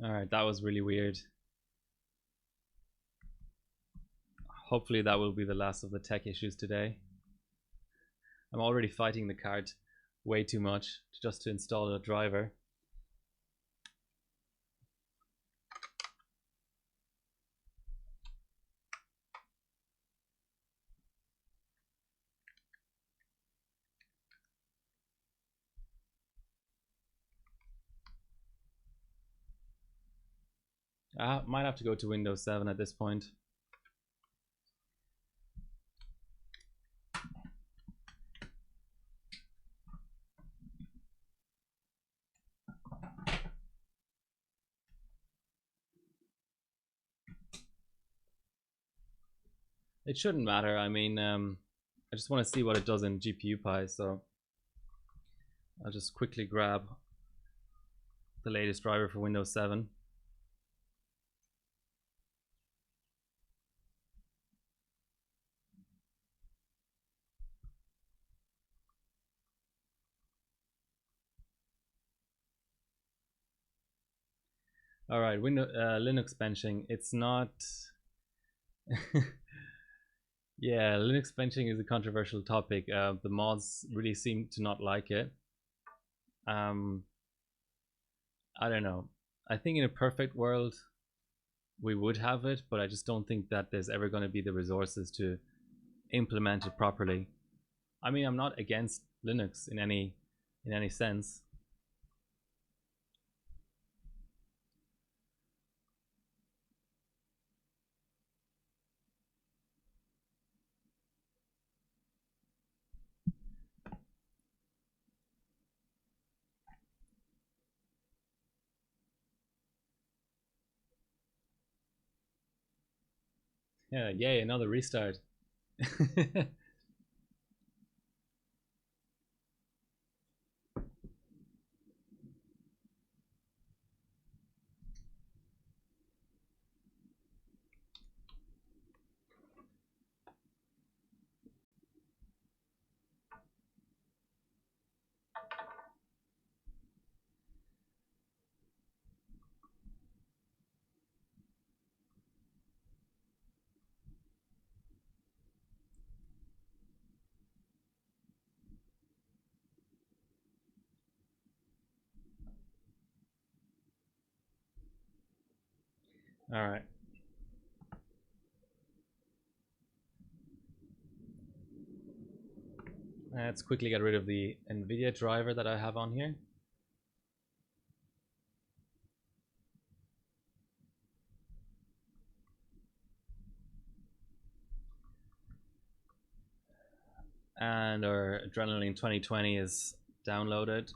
Alright, that was really weird. Hopefully that will be the last of the tech issues today. I'm already fighting the card way too much just to install a driver. I might have to go to Windows 7 at this point. It shouldn't matter. I mean, I just want to see what it does in GPU-Pi, so I'll just quickly grab the latest driver for Windows 7. All right, Linux benching. It's not. Yeah, Linux benching is a controversial topic. The mods really seem to not like it. I don't know. I think in a perfect world, we would have it, but I just don't think that there's ever going to be the resources to implement it properly. I mean, I'm not against Linux in any sense. Yeah, yay, another restart. All right. Let's quickly get rid of the NVIDIA driver that I have on here. And our Adrenaline 2020 is downloaded.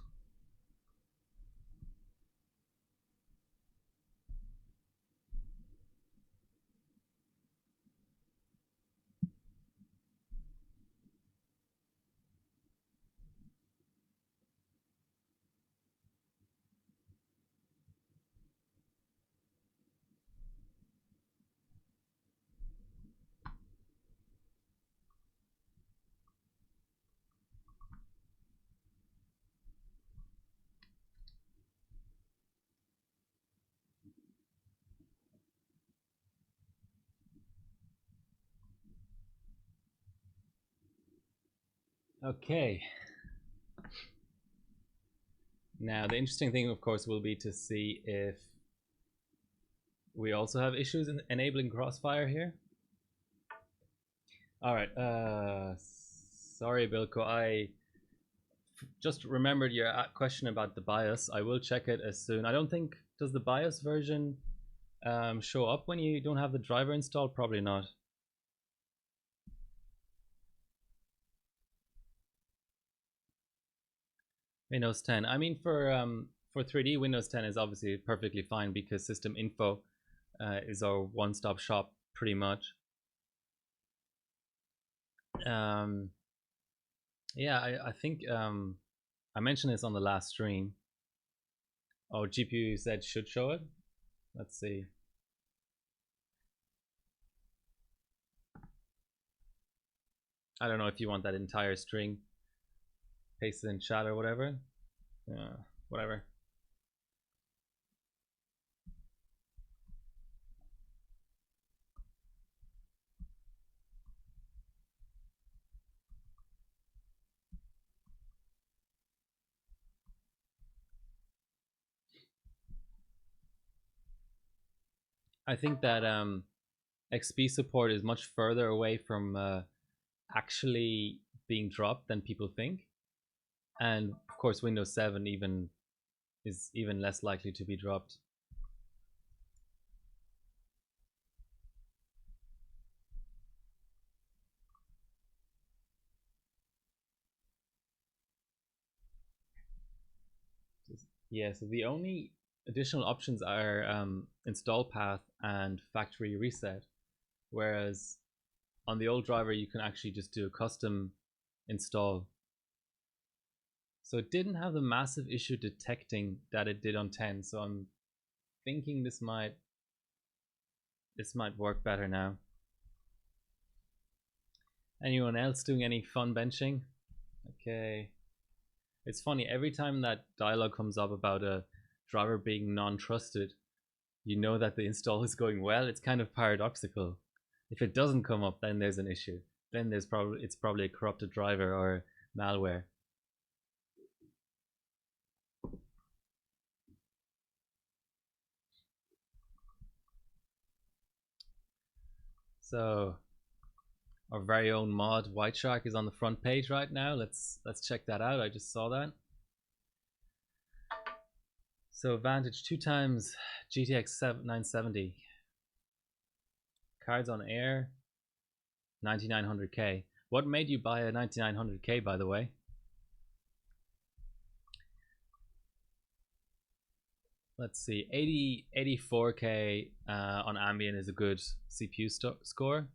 Okay. Now the interesting thing, of course, will be to see if we also have issues in enabling Crossfire here. All right. Sorry, Bilko. I just remembered your question about the BIOS. I will check it as soon. I don't think, does the BIOS version show up when you don't have the driver installed? Probably not. Windows 10. I mean, for 3D, Windows 10 is obviously perfectly fine because System Info is our one-stop shop pretty much. Yeah, I think I mentioned this on the last stream. Oh, GPU you said should show it. Let's see. I don't know if you want that entire string pasted in chat or whatever. Whatever. I think that XP support is much further away from actually being dropped than people think, and of course Windows 7 is even less likely to be dropped. Yeah, so the only additional options are install path and factory reset, whereas on the old driver you can actually just do a custom install. So it didn't have the massive issue detecting that it did on 10, so I'm thinking this might work better now. Anyone else doing any fun benching? Okay. It's funny, every time that dialogue comes up about a driver being non-trusted, you know that the install is going well. It's kind of paradoxical. If it doesn't come up, then there's an issue. Then it's probably a corrupted driver or malware. So our very own mod White Shark is on the front page right now. Let's check that out. I just saw that. So Vantage 2 times GTX 970. Cards on air 9900K. What made you buy a 9900K, by the way? Let's see, 84K on ambient is a good CPU score.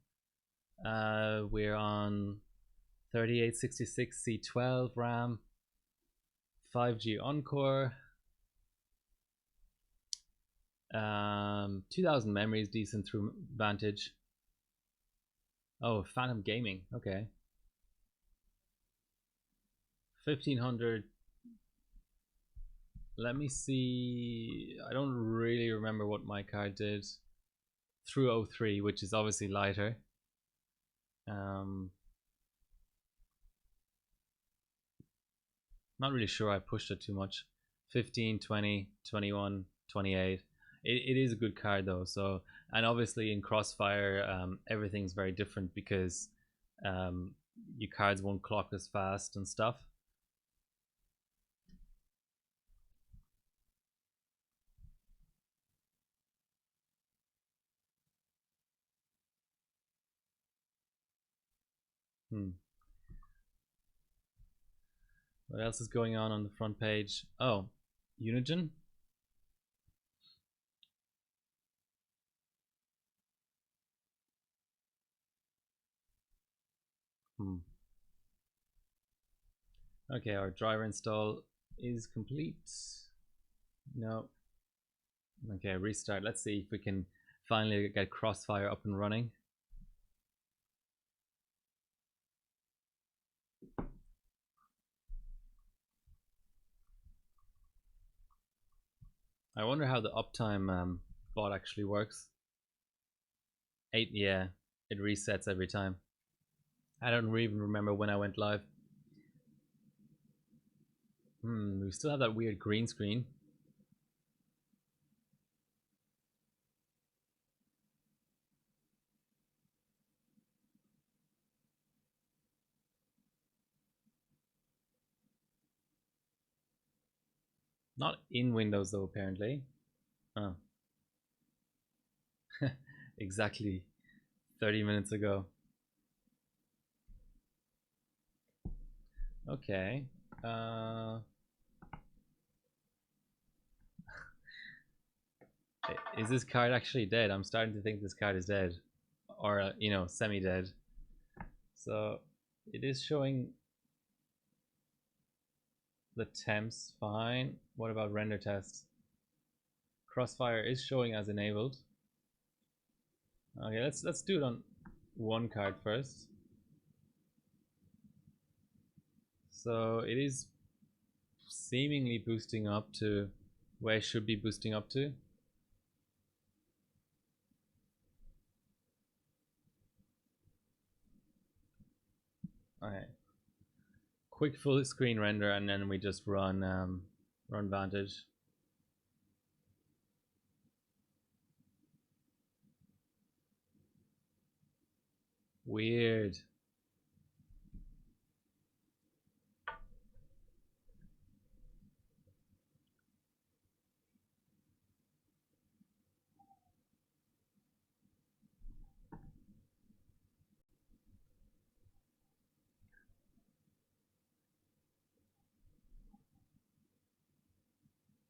We're on 3866 C12 RAM, 5G Encore, 2000 memory is decent through Vantage. Oh, Phantom Gaming, okay. 1500. Let me see. I don't really remember what my card did through 03, which is obviously lighter. Not really sure I pushed it too much. 15, 20, 21, 28. It is a good card though. So, and obviously in Crossfire, everything's very different because your cards won't clock as fast and stuff. What else is going on the front page? Oh, Unigen. Okay, our driver install is complete. No. Okay, restart. Let's see if we can finally get Crossfire up and running. I wonder how the uptime bot actually works. 8, yeah, it resets every time. I don't even remember when I went live. We still have that weird green screen. Not in Windows though, apparently. Oh. Exactly 30 minutes ago. Okay. Is this card actually dead? I'm starting to think this card is dead. Or, you know, semi-dead. So, it is showing the temps fine. What about render test? Crossfire is showing as enabled. Okay, let's do it on one card first. So it is seemingly boosting up to where it should be boosting up to. Okay. Quick full screen render, and then we just run Vantage. Weird.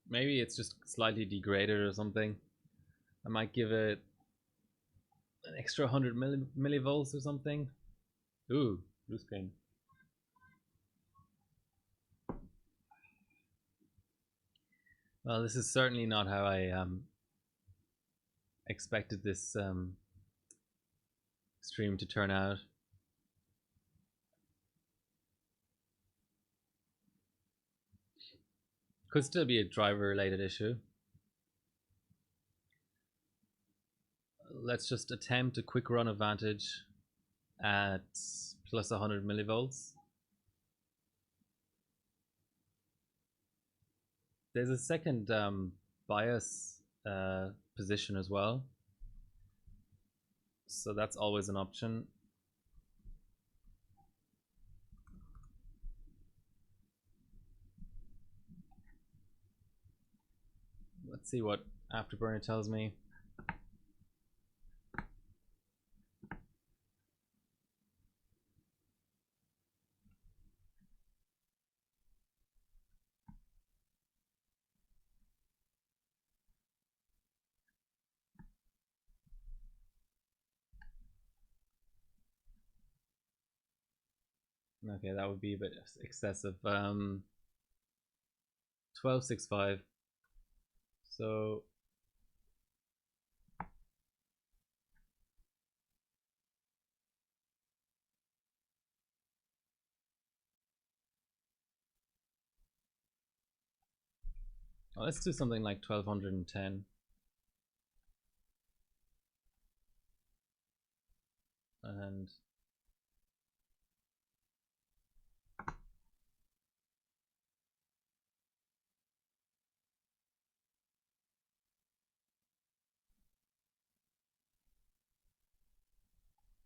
Maybe it's just slightly degraded or something. I might give it an extra 100 millivolts or something. Ooh, blue screen. Well, this is certainly not how I expected this stream to turn out. Could still be a driver related issue. Let's just attempt a quick run advantage at plus 100 millivolts. There's a second bias position as well, so that's always an option. Let's see what Afterburner tells me. Okay, that would be a bit excessive. 1265. So let's do something like 1210. And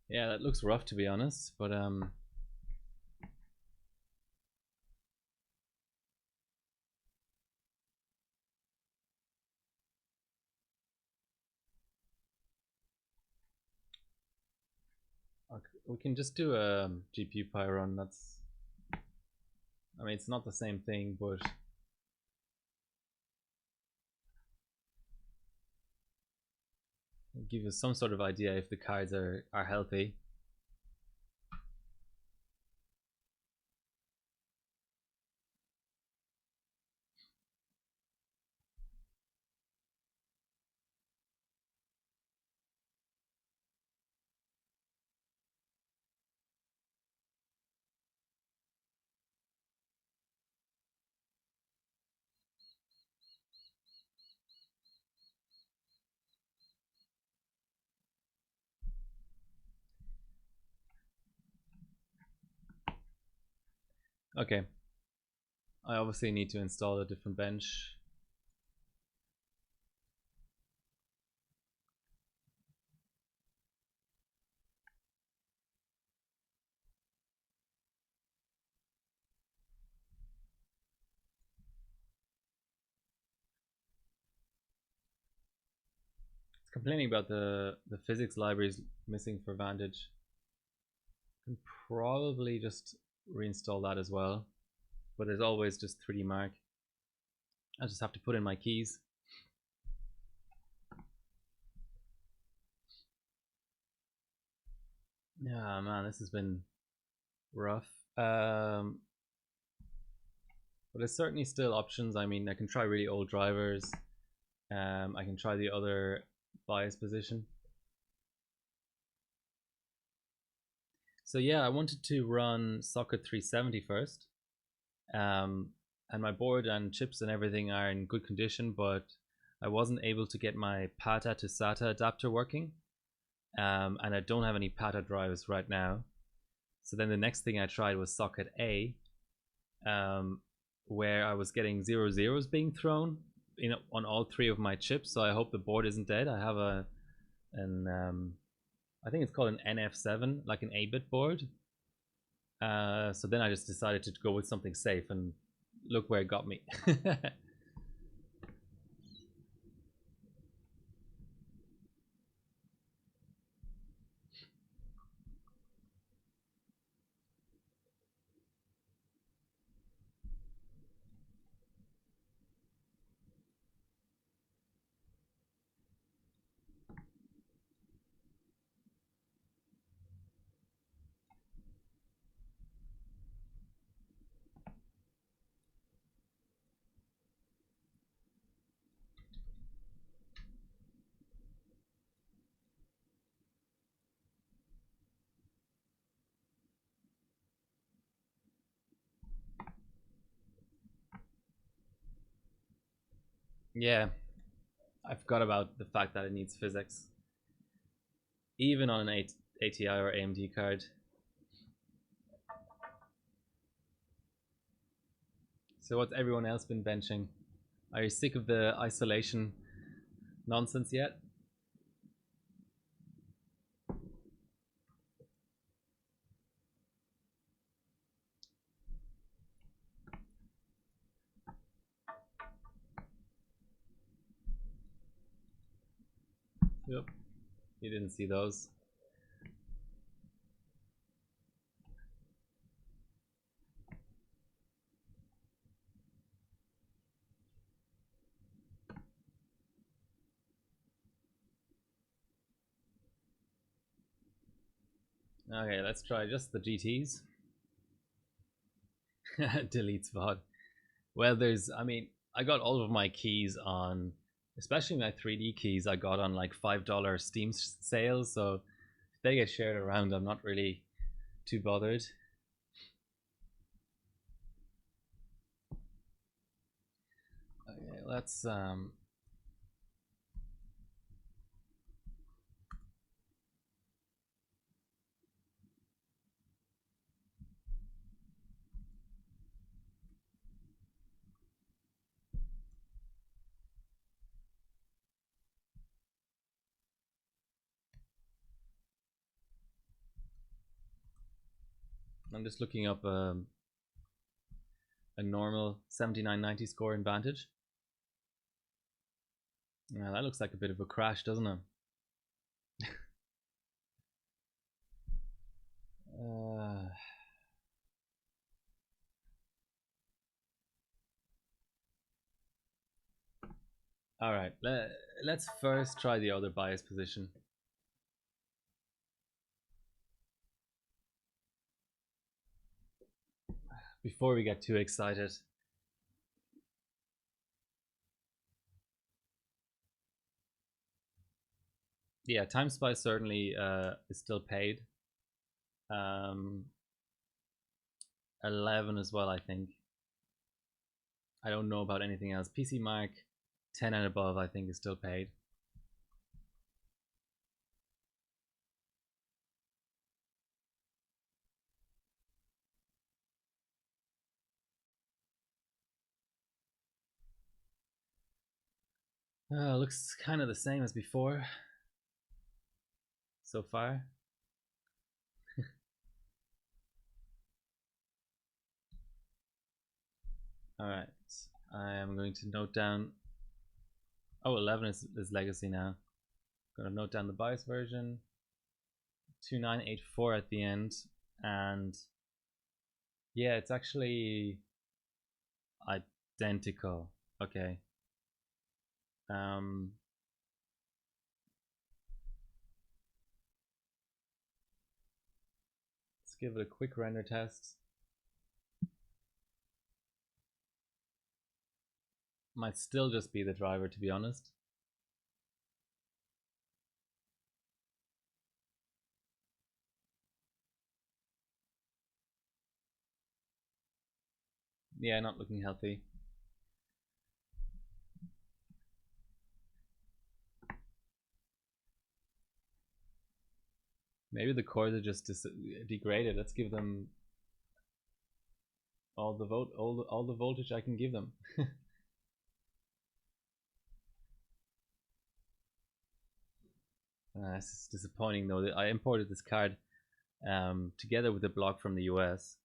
yeah, that looks rough to be honest, but we can just do a GPU Pi run. That's, I mean, it's not the same thing, but give you some sort of idea if the cards are healthy. Okay, I obviously need to install a different bench. It's complaining about the physics libraries missing for Vantage. Can probably just reinstall that as well, but there's always just 3D Mark. I just have to put in my keys. Yeah, man, this has been rough. But there's certainly still options. I mean, I can try really old drivers. I can try the other bias position. So yeah, I wanted to run socket 370 first. And my board and chips and everything are in good condition, but I wasn't able to get my PATA to SATA adapter working. And I don't have any PATA drives right now. So then the next thing I tried was socket A, where I was getting 0 zeros being thrown on all 3 of my chips. So I hope the board isn't dead. I have I think it's called an NF7, like an 8-bit board. So then I just decided to go with something safe, and look where it got me. Yeah, I forgot about the fact that it needs physics, even on an ATI or AMD card. So what's everyone else been benching? Are you sick of the isolation nonsense yet? Yep, you didn't see those. Okay, let's try just the GTs. Delete spot. Well, I mean, I got all of my keys on, especially my 3D keys, I got on like $5 Steam sales. So if they get shared around, I'm not really too bothered. Okay, let's I'm just looking up a normal 7990 score in Vantage. Yeah, that looks like a bit of a crash, doesn't it? All right, let's first try the other bias position. Before we get too excited. Yeah, Time Spy certainly is still paid. 11 as well, I think. I don't know about anything else. PC Mark 10 and above, I think, is still paid. Looks kind of the same as before so far. Alright, I am going to note down. Oh, 11 is legacy now. Going to note down the BIOS version. 2984 at the end. And yeah, it's actually identical. Okay. Let's give it a quick render test. Might still just be the driver, to be honest. Yeah, not looking healthy. Maybe the cores are just degraded. Let's give them all the voltage I can give them. This is disappointing though. I imported this card together with a block from the US.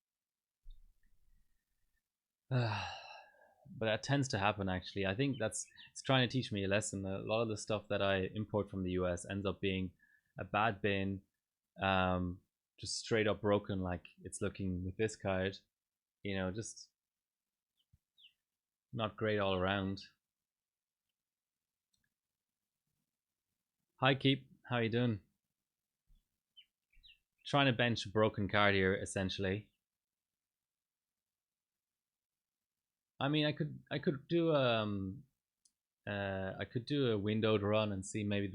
But that tends to happen actually. I think it's trying to teach me a lesson. A lot of the stuff that I import from the US ends up being a bad bin, just straight up broken like it's looking with this card. You know, just not great all around. Hi Keep, how you doing? Trying to bench a broken card here essentially. I mean, I could do I could do a windowed run and see maybe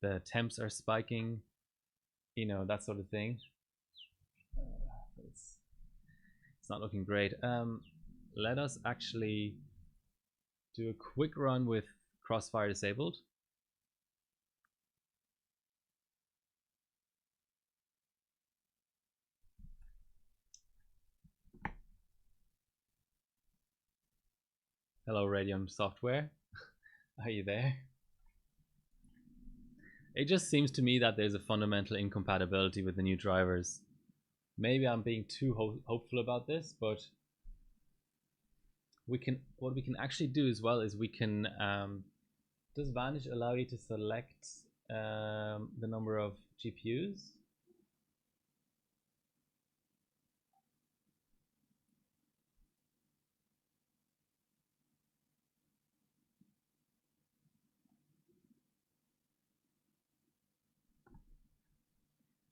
the temps are spiking, you know, that sort of thing. It's not looking great. Let us actually do a quick run with crossfire disabled. Hello Radium Software. Are you there? It just seems to me that there's a fundamental incompatibility with the new drivers. Maybe I'm being too hopeful about this, but what we can actually do as well is we can does Vantage allow you to select the number of GPUs?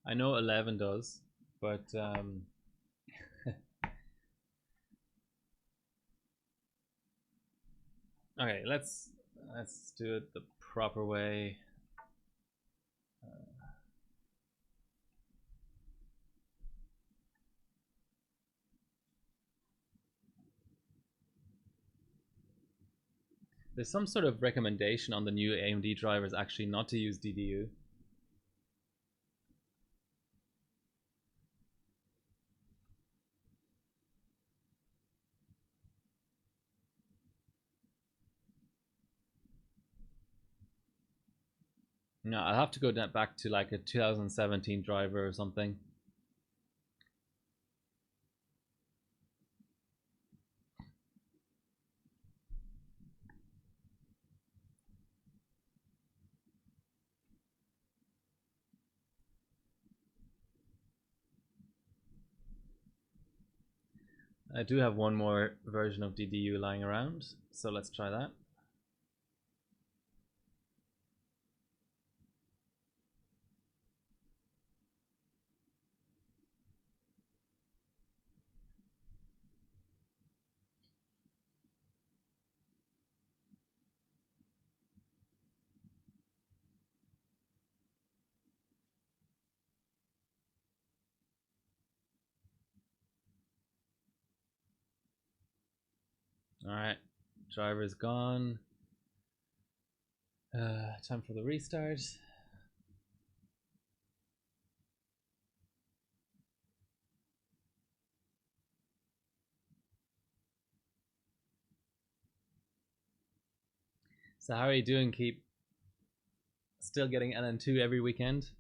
I know 11 does, but okay, let's do it the proper way. There's some sort of recommendation on the new AMD drivers actually not to use DDU. No, I'll have to go back to like a 2017 driver or something. I do have one more version of DDU lying around, so let's try that. Alright, driver is gone. Time for the restart. So how are you doing, Keep? Still getting LN2 every weekend?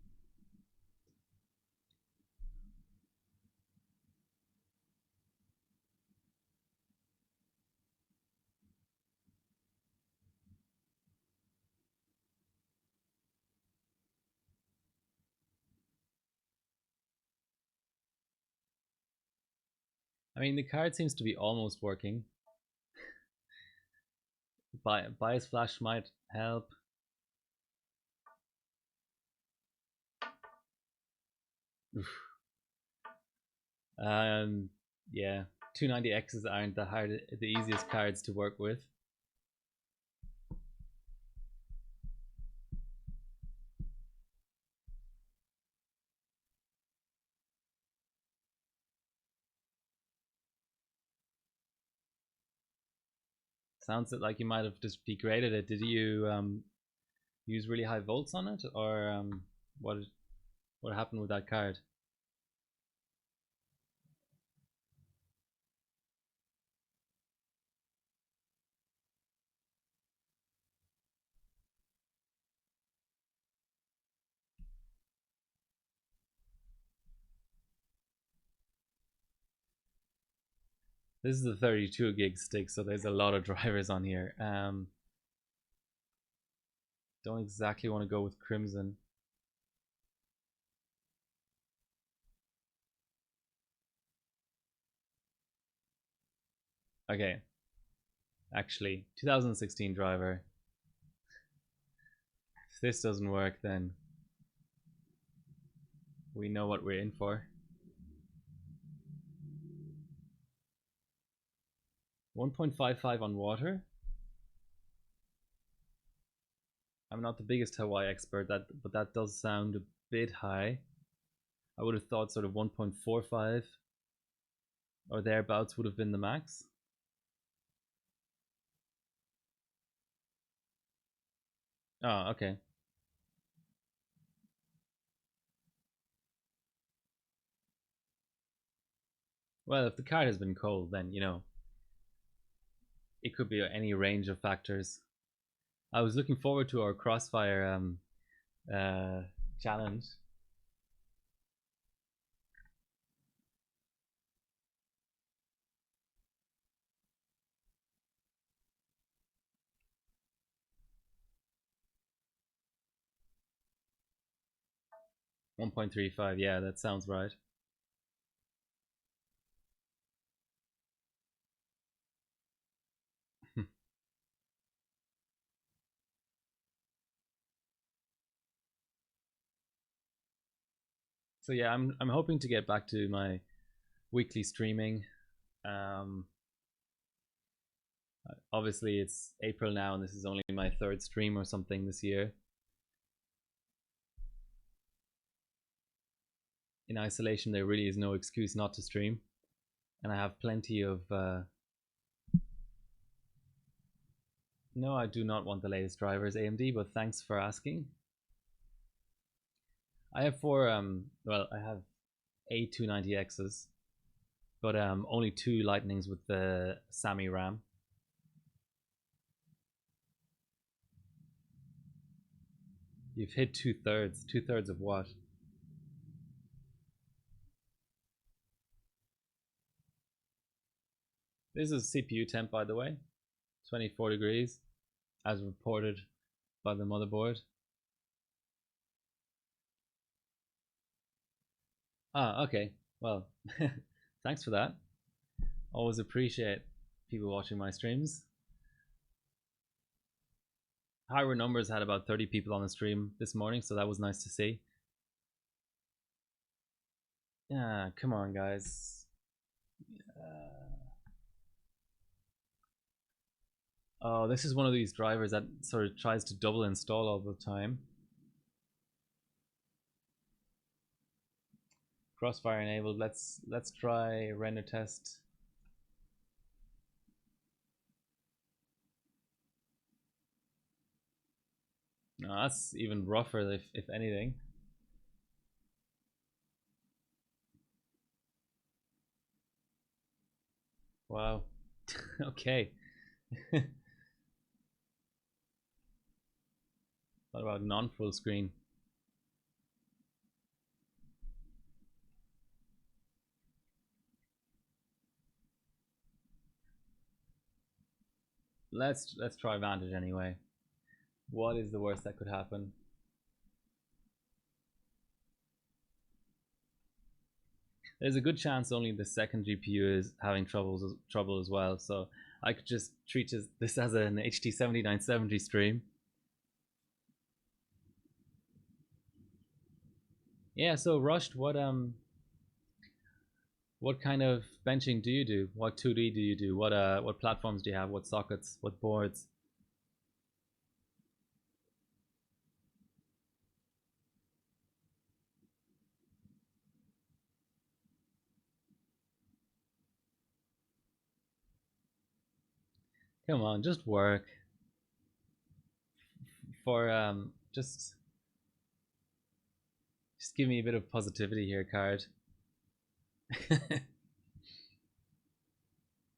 I mean, the card seems to be almost working. Bias flash might help. Yeah, 290Xs aren't the easiest cards to work with. Sounds like you might have just degraded it. Did you use really high volts on it, or what happened with that card? This is the 32 gig stick, so there's a lot of drivers on here. Don't exactly want to go with Crimson. Okay. Actually, 2016 driver. If this doesn't work, then we know what we're in for. 1.55 on water. I'm not the biggest Hawaii expert, but that does sound a bit high. I would have thought sort of 1.45 or thereabouts would have been the max. Oh, okay. Well, if the card has been cold, then, you know, it could be any range of factors. I was looking forward to our Crossfire challenge. $1.35, yeah, that sounds right. So yeah, I'm hoping to get back to my weekly streaming. Obviously it's April now, and this is only my third stream or something this year. In isolation, there really is no excuse not to stream, and I have plenty of. No, I do not want the latest drivers, AMD, but thanks for asking. I have four. Well, I have 290Xs, but only two Lightnings with the Sammy RAM. You've hit two-thirds. Two-thirds of what? This is CPU temp, by the way. 24 degrees, as reported by the motherboard. Ah, okay. Well, thanks for that. Always appreciate people watching my streams. Higher Numbers had about 30 people on the stream this morning, so that was nice to see. Yeah, come on, guys. Oh, this is one of these drivers that sort of tries to double install all the time. Crossfire enabled. Let's try render test. No, that's even rougher if anything. Wow. Okay. What about non-full screen? Let's try Vantage anyway. What is the worst that could happen? There's a good chance only the second GPU is having trouble as well, so I could just treat this as an HT7970 stream. Yeah, so Rushed, what kind of benching do you do? What 2D do you do? What platforms do you have? What sockets? What boards? Come on, just work. For just give me a bit of positivity here, card.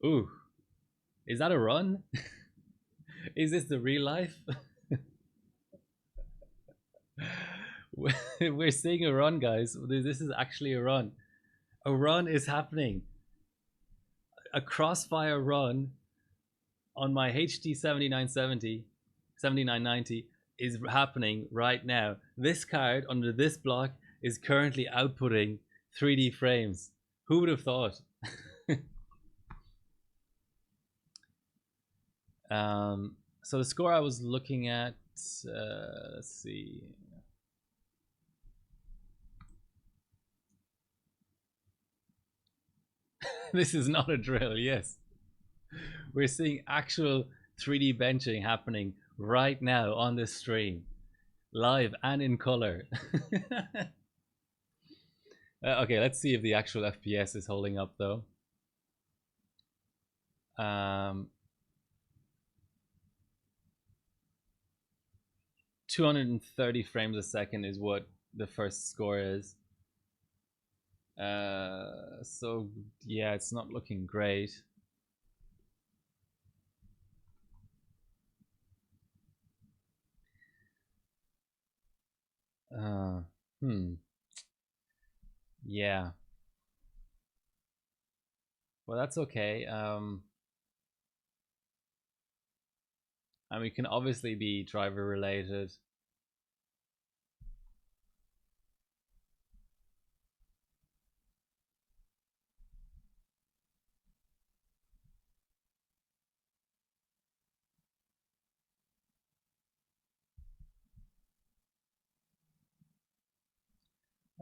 Ooh, is that a run? Is this the real life? We're seeing a run, guys. This is actually a run. A run is happening. a crossfire run on my HD 7990 is happening right now. This card under this block is currently outputting 3D frames. Who would have thought? So the score I was looking at, let's see. This is not a drill, yes. We're seeing actual 3D benching happening right now on this stream, live and in color. Okay, let's see if the actual FPS is holding up though. 230 frames a second is what the first score is. So yeah, it's not looking great. Yeah. Well, that's okay. And we can obviously be driver related.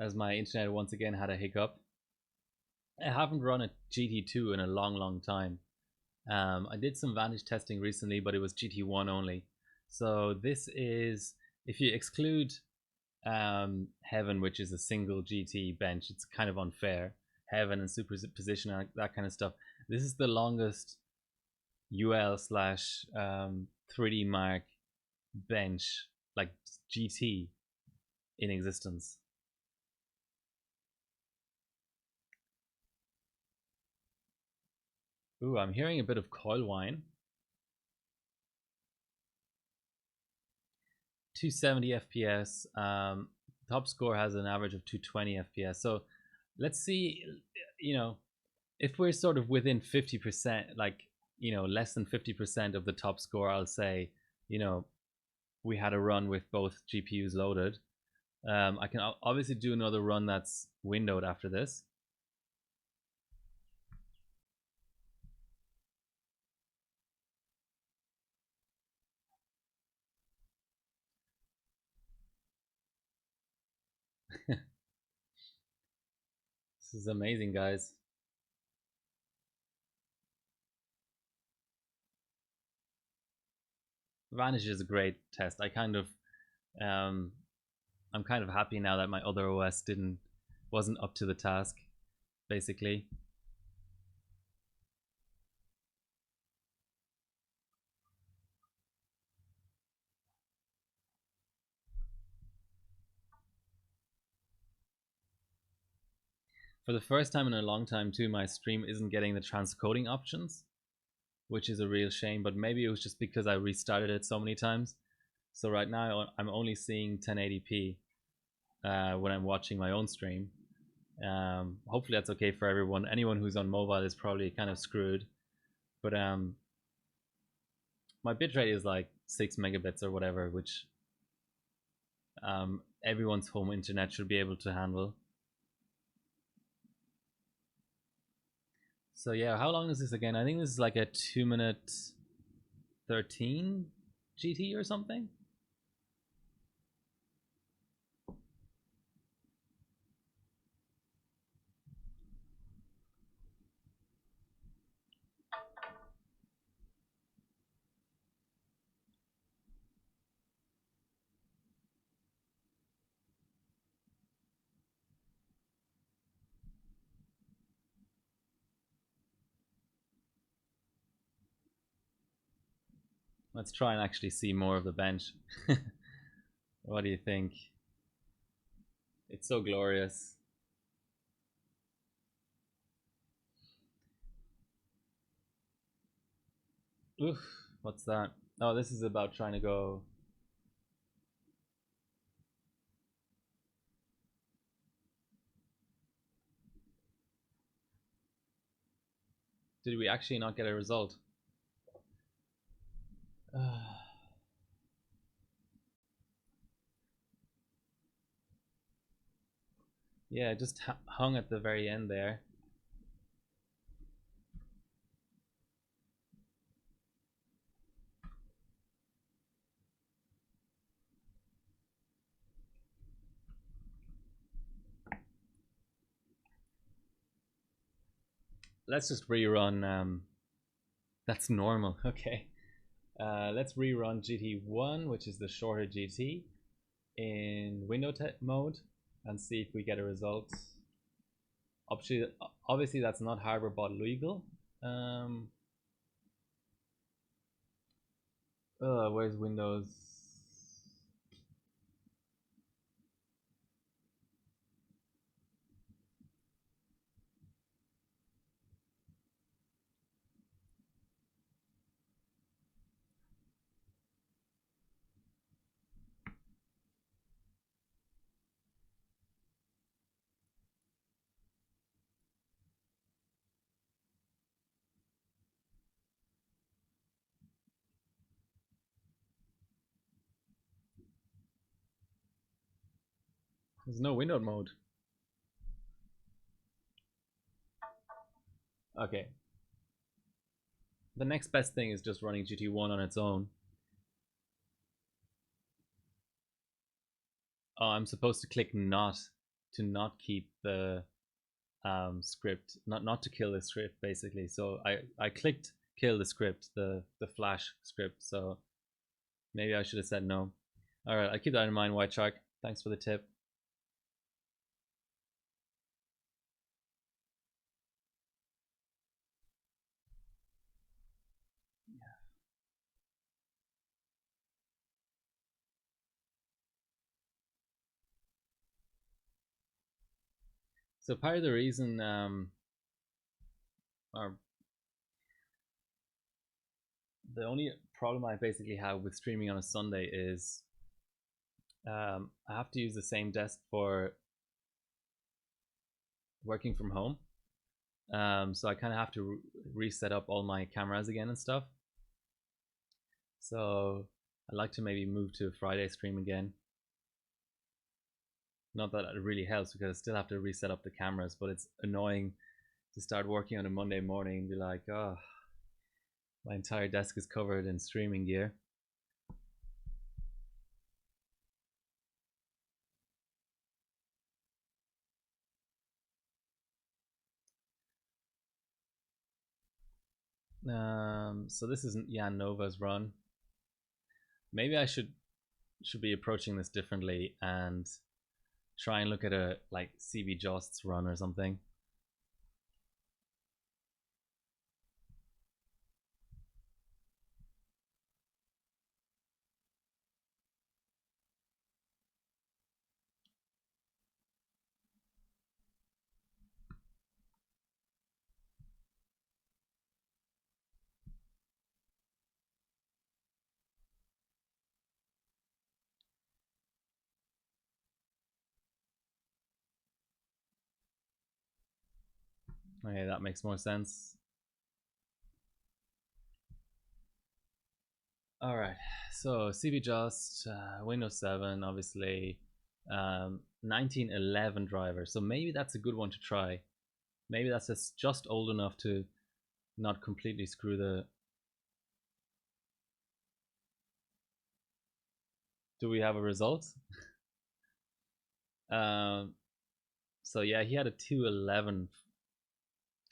As my internet once again had a hiccup. I haven't run a GT2 in a long time. I did some Vantage testing recently, but it was GT1 only. So this is, if you exclude Heaven, which is a single GT bench, it's kind of unfair. Heaven and superposition and that kind of stuff. This is the longest UL slash 3D Mark bench, like GT, in existence. Ooh, I'm hearing a bit of coil whine. 270 FPS. Top score has an average of 220 FPS. So let's see, you know, if we're sort of within 50%, like, you know, less than 50% of the top score, I'll say, you know, we had a run with both GPUs loaded. I can obviously do another run that's windowed after this. This is amazing, guys. Vantage is a great test. I'm kind of happy now that my other OS wasn't up to the task, basically. For the first time in a long time too, my stream isn't getting the transcoding options, which is a real shame, but maybe it was just because I restarted it so many times. So right now I'm only seeing 1080p when I'm watching my own stream. Hopefully that's okay for everyone. Anyone who's on mobile is probably kind of screwed, but my bitrate is like 6 megabits or whatever, which everyone's home internet should be able to handle. So yeah, how long is this again? I think this is like a 2-minute 13 GT or something. Let's try and actually see more of the bench. What do you think? It's so glorious. Oof, what's that? Oh, this is about trying to go. Did we actually not get a result? Yeah, it just hung at the very end there. Let's just rerun. That's normal. Okay. Let's rerun GT1, which is the shorter GT, in window mode and see if we get a result. Obviously that's not hardware bot legal. Where's Windows? There's no window mode. Okay. The next best thing is just running GT1 on its own. Oh, I'm supposed to click not to not keep the script, not to kill the script basically. So I clicked kill the script, the flash script. So maybe I should have said no. All right, I keep that in mind, White Shark. Thanks for the tip. So part of the reason, or the only problem I basically have with streaming on a Sunday is I have to use the same desk for working from home. So I kind of have to reset up all my cameras again and stuff. So I'd like to maybe move to a Friday stream again. Not that it really helps because I still have to reset up the cameras, but it's annoying to start working on a Monday morning and be like, oh, my entire desk is covered in streaming gear. So this isn't Jan Nova's run. Maybe I should be approaching this differently and try and look at a like CB Just's run or something. Okay, that makes more sense. All right, so CB Just, Windows 7, obviously, 1911 driver. So maybe that's a good one to try. Maybe that's just old enough to not completely screw the. Do we have a result? So yeah, he had a 211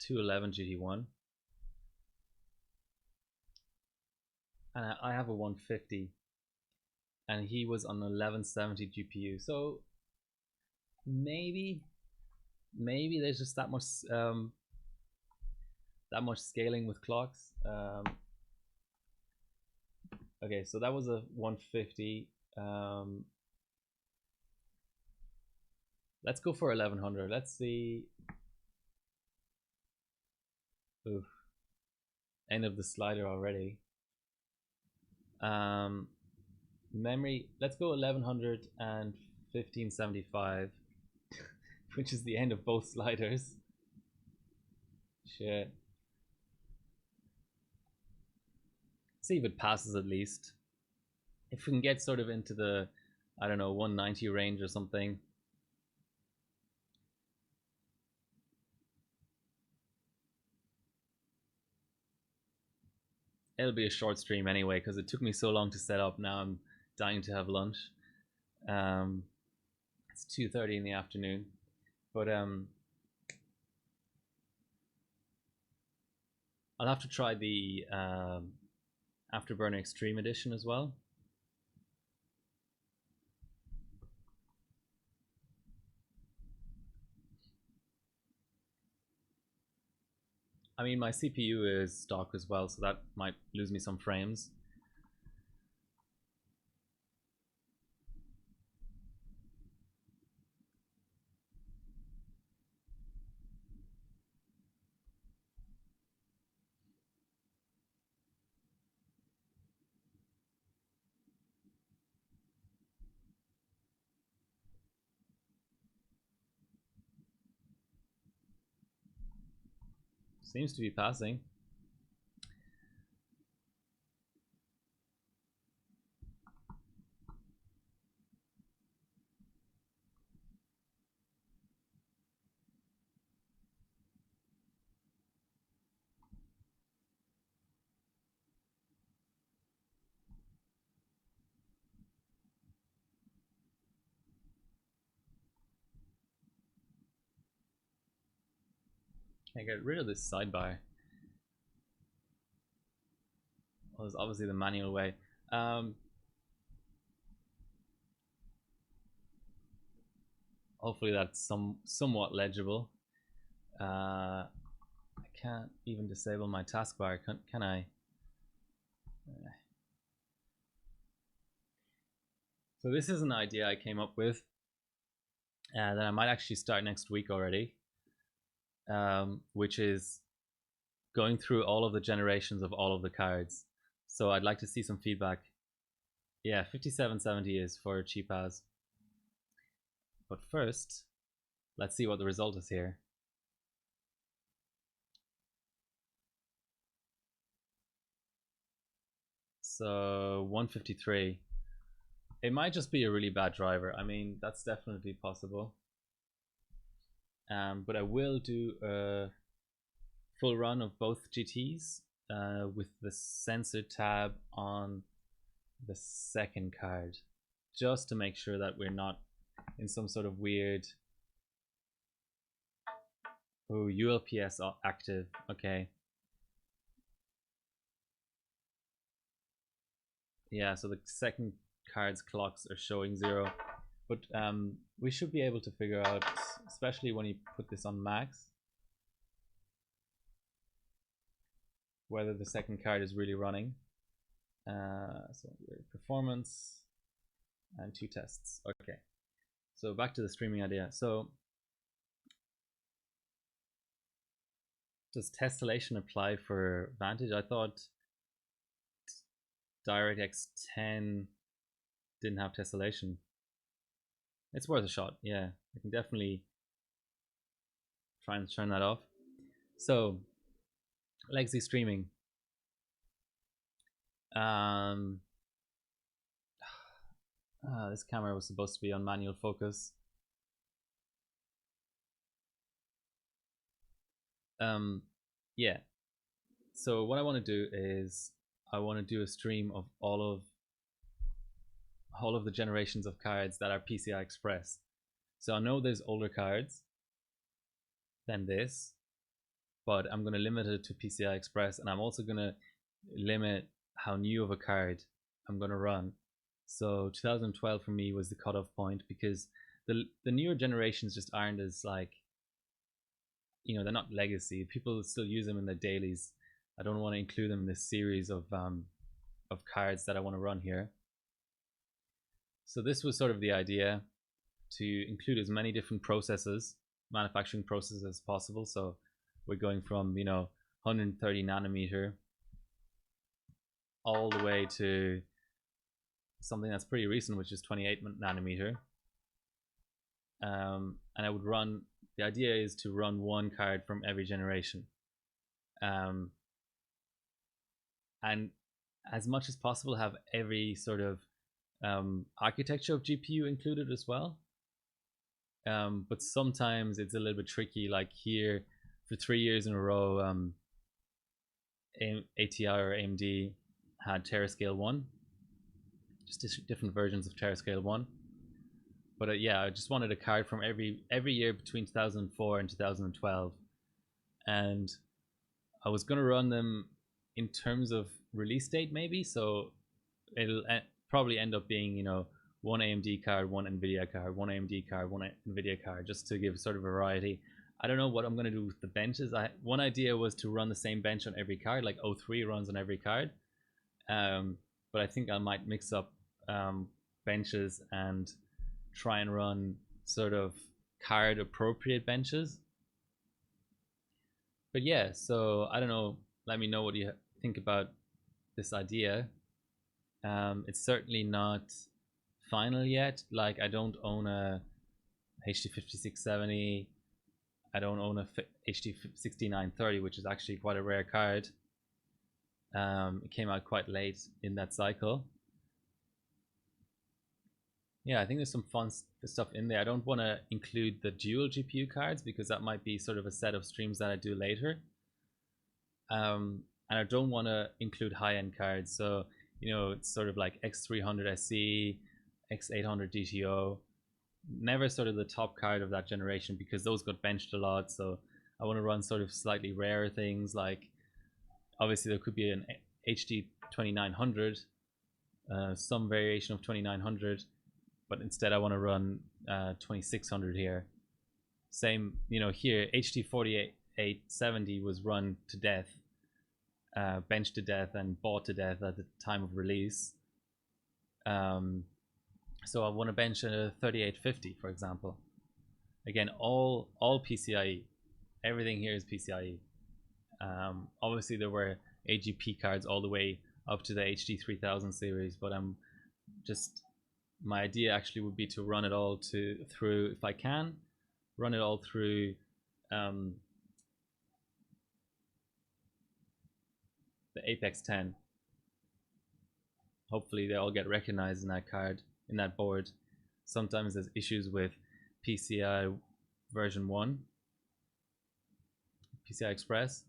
GT1. And I have a 150. And he was on 1170 GPU. So maybe there's just that much scaling with clocks. Okay, so that was a 150. Let's go for 1100. Let's see. Oof. End of the slider already. Memory. Let's go 1100 and 1575, which is the end of both sliders. Shit. see if it passes at least. If we can get sort of into the, I don't know, 190 range or something. It'll be a short stream anyway because it took me so long to set up. Now I'm dying to have lunch. It's 2:30 in the afternoon, but I'll have to try the Afterburner Extreme Edition as well. I mean, my CPU is stock as well, so that might lose me some frames. Seems to be passing. Can I get rid of this sidebar? Well, it's obviously the manual way. Hopefully that's somewhat legible. I can't even disable my taskbar, can I? So this is an idea I came up with that I might actually start next week already, which is going through all of the generations of all of the cards. So I'd like to see some feedback. Yeah, 5770 is for cheap as. But first, let's see what the result is here. So 153. It might just be a really bad driver. I mean, that's definitely possible. But I will do a full run of both GTs with the sensor tab on the second card, just to make sure that we're not in some sort of weird ULPS active. Okay. Yeah, so the second card's clocks are showing 0, but we should be able to figure out, especially when you put this on max, whether the second card is really running. So performance and 2 tests. Okay, so back to the streaming idea. So does tessellation apply for Vantage? I thought DirectX 10 didn't have tessellation. It's worth a shot. Yeah, I can definitely try and turn that off. So legacy streaming. This camera was supposed to be on manual focus. Yeah. So what I want to do is I want to do a stream of all of the generations of cards that are PCI Express. So I know there's older cards than this, but I'm going to limit it to PCI Express, and I'm also going to limit how new of a card I'm going to run. So 2012 for me was the cutoff point, because the newer generations just aren't as, like, you know, they're not legacy. People still use them in their dailies. I don't want to include them in this series of cards that I want to run here. So this was sort of the idea, to include as many different processes, manufacturing processes as possible. So we're going from, you know, 130 nanometer all the way to something that's pretty recent, which is 28 nanometer. And I would run, the idea is to run one card from every generation. And as much as possible have every sort of architecture of GPU included as well. But sometimes it's a little bit tricky. Like here, for 3 years in a row, ATI or AMD had Terascale 1, just different versions of Terascale 1. But yeah, I just wanted a card from every year between 2004 and 2012, and I was gonna run them in terms of release date maybe. So it'll probably end up being, you know, one AMD card, one NVIDIA card, one AMD card, one NVIDIA card, just to give sort of variety. I don't know what I'm going to do with the benches. One idea was to run the same bench on every card, like O3 runs on every card. But I think I might mix up benches and try and run sort of card appropriate benches. But yeah, so I don't know. Let me know what you think about this idea. It's certainly not final yet. Like, I don't own a HD 5670. I don't own a HD 6930, which is actually quite a rare card. It came out quite late in that cycle. Yeah, I think there's some fun stuff in there. I don't want to include the dual GPU cards because that might be sort of a set of streams that I do later. And I don't want to include high-end cards. So, you know, it's sort of like X300 SC, X800 DTO. Never sort of the top card of that generation because those got benched a lot. So I want to run sort of slightly rarer things, like obviously there could be an HD 2900, some variation of 2900, but instead I want to run 2600 here. Same, you know, here HD 4870 was run to death, benched to death, and bought to death at the time of release. So I want to bench a 3850, for example. Again, all PCIe. Everything here is PCIe. Obviously, there were AGP cards all the way up to the HD 3000 series, but my idea actually would be to run it all through, if I can, run it all through the Apex 10. Hopefully they all get recognized in that card, in that board. Sometimes there's issues with PCI version 1, PCI Express.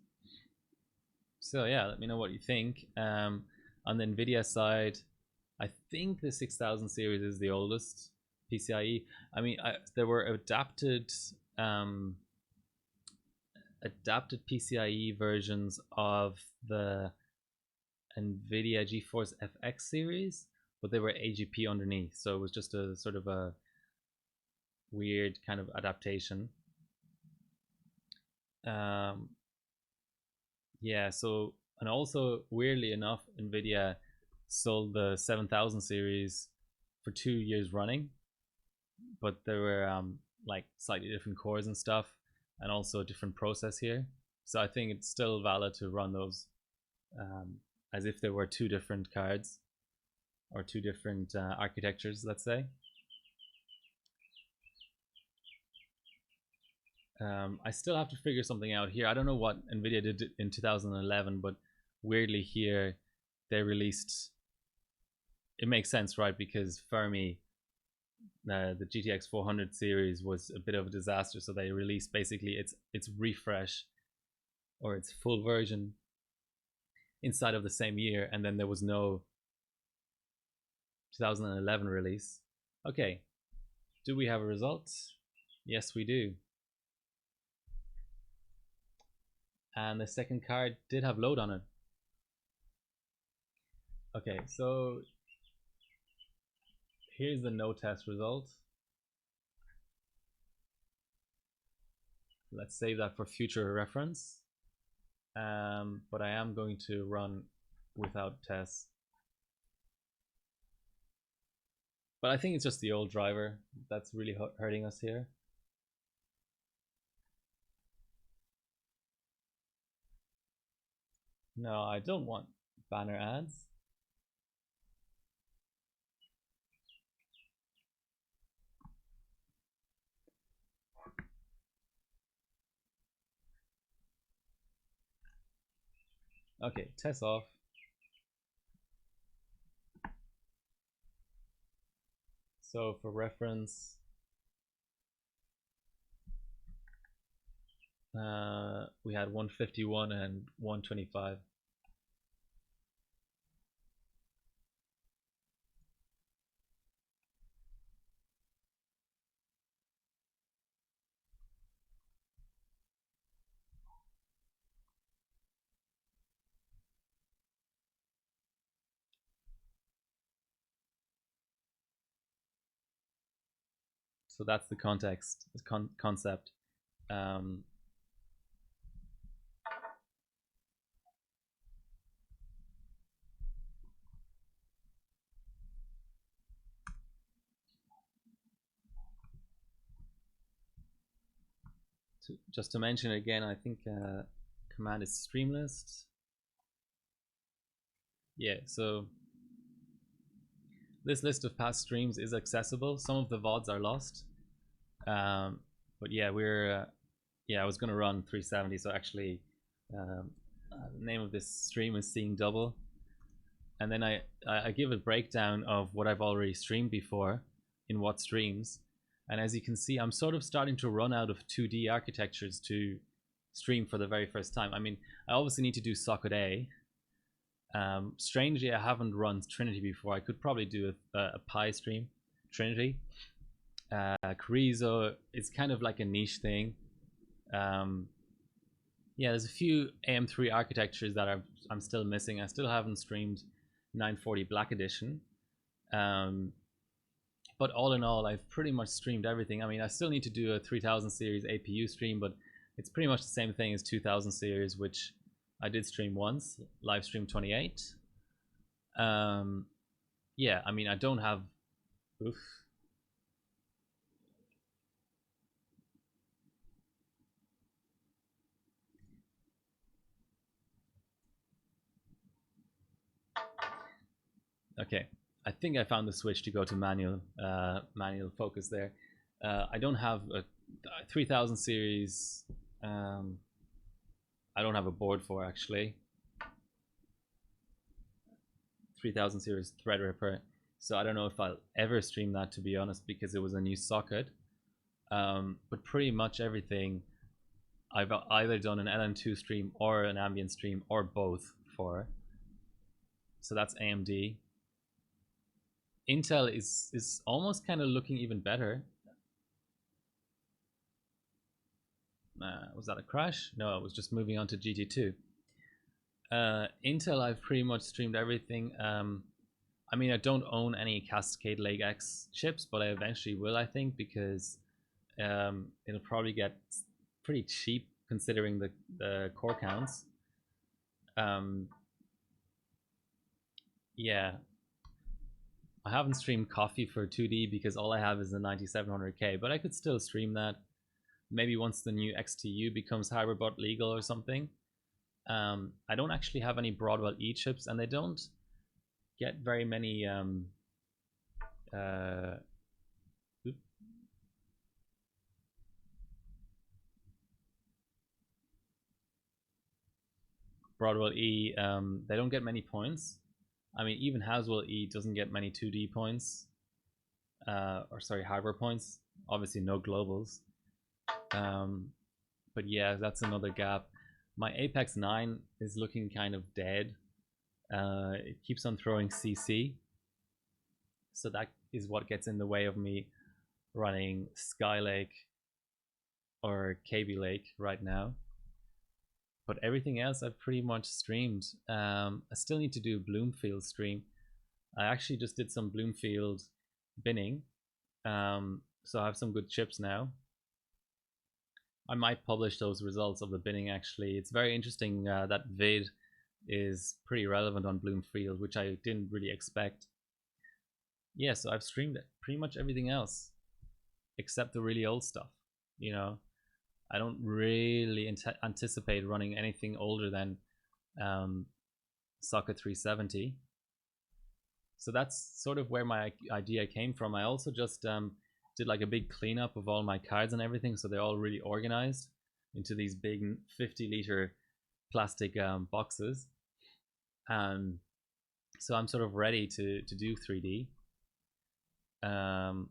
So yeah, let me know what you think. On the NVIDIA side, I think the 6000 series is the oldest PCIe. I mean, there were adapted PCIe versions of the NVIDIA GeForce FX series, but they were AGP underneath, so it was just a sort of a weird kind of adaptation. Yeah, so, and also weirdly enough, NVIDIA sold the 7000 series for 2 years running, but there were like slightly different cores and stuff, and also a different process here. So I think it's still valid to run those as if there were two different cards or two different architectures, let's say. I still have to figure something out here. I don't know what NVIDIA did in 2011, but weirdly here they released, it makes sense, right? Because Fermi, the GTX 400 series was a bit of a disaster, so they released basically its refresh or its full version inside of the same year, and then there was no 2011 release. Okay, do we have a result? Yes, we do. And the second card did have load on it. Okay, so here's the no test result. Let's save that for future reference. But I am going to run without tests. But I think it's just the old driver that's really hurting us here. No, I don't want banner ads. Okay, test off. So for reference, we had 151 and 125. So that's the context, the concept. Just to mention again, I think command is streamlist. Yeah, so this list of past streams is accessible. Some of the VODs are lost. But yeah, I was going to run 370, so actually the name of this stream is Seeing Double. And then I give a breakdown of what I've already streamed before in what streams. And as you can see, I'm sort of starting to run out of 2D architectures to stream for the very first time. I mean, I obviously need to do Socket A. Strangely, I haven't run Trinity before. I could probably do a Pi stream, Trinity. Carrizo is kind of like a niche thing. Yeah, there's a few AM3 architectures that I'm still missing. I still haven't streamed 940 Black Edition. But all in all, I've pretty much streamed everything. I mean, I still need to do a 3000 series APU stream, but it's pretty much the same thing as 2000 series, which I did stream once, Livestream 28. Yeah, I mean, I don't have... Oof. Okay, I think I found the switch to go to manual focus there. I don't have a 3000 series. I don't have a board for actually. 3000 series Threadripper. So I don't know if I'll ever stream that, to be honest, because it was a new socket. But pretty much everything I've either done an LN2 stream or an ambient stream or both for. So that's AMD. Intel is almost kind of looking even better. Was that a crash? No, it was just moving on to GT2. Intel, I've pretty much streamed everything. I mean, I don't own any Cascade Lake X chips, but I eventually will, I think, because it'll probably get pretty cheap considering the core counts. Yeah, I haven't streamed Coffee for 2D because all I have is the 9700K, but I could still stream that. Maybe once the new XTU becomes Hyperbot legal or something. I don't actually have any Broadwell E chips, and they don't get very many Broadwell E, they don't get many points. I mean, even Haswell E doesn't get many 2D points. Or sorry, hardware points. Obviously no globals. But yeah, that's another gap. My Apex 9 is looking kind of dead. It keeps on throwing CC. So that is what gets in the way of me running Skylake or KB Lake right now. But everything else I've pretty much streamed. I still need to do Bloomfield stream. I actually just did some Bloomfield binning. So I have some good chips now. I might publish those results of the binning actually. It's very interesting that vid is pretty relevant on Bloomfield, which I didn't really expect. Yeah, so I've streamed pretty much everything else except the really old stuff. You know, I don't really anticipate running anything older than Socket 370. So that's sort of where my idea came from. I also just did like a big cleanup of all my cards and everything, so they're all really organized into these big 50-liter plastic boxes. And so I'm sort of ready to do 3D. And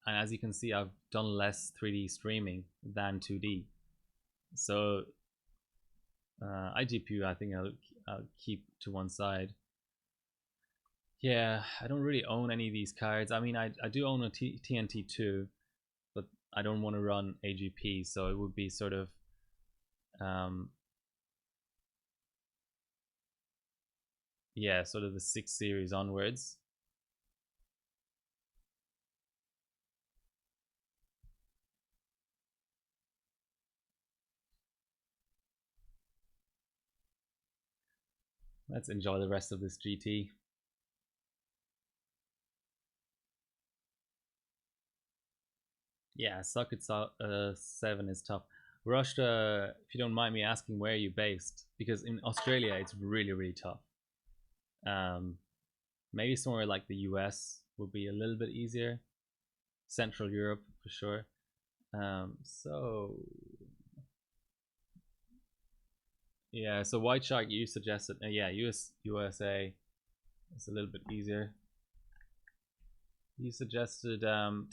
as you can see, I've done less 3D streaming than 2D. So iGPU, I think I'll keep to one side. Yeah, I don't really own any of these cards. I mean, I do own a TNT2, but I don't want to run AGP, so it would be sort of yeah, sort of the 6 series onwards. Let's enjoy the rest of this GT. Yeah, Socket 7 is tough. Rushed, if you don't mind me asking, where are you based? Because in Australia, it's really, really tough. Maybe somewhere like the US would be a little bit easier. Central Europe, for sure. So yeah, so White Shark, you suggested, yeah, USA is a little bit easier. You suggested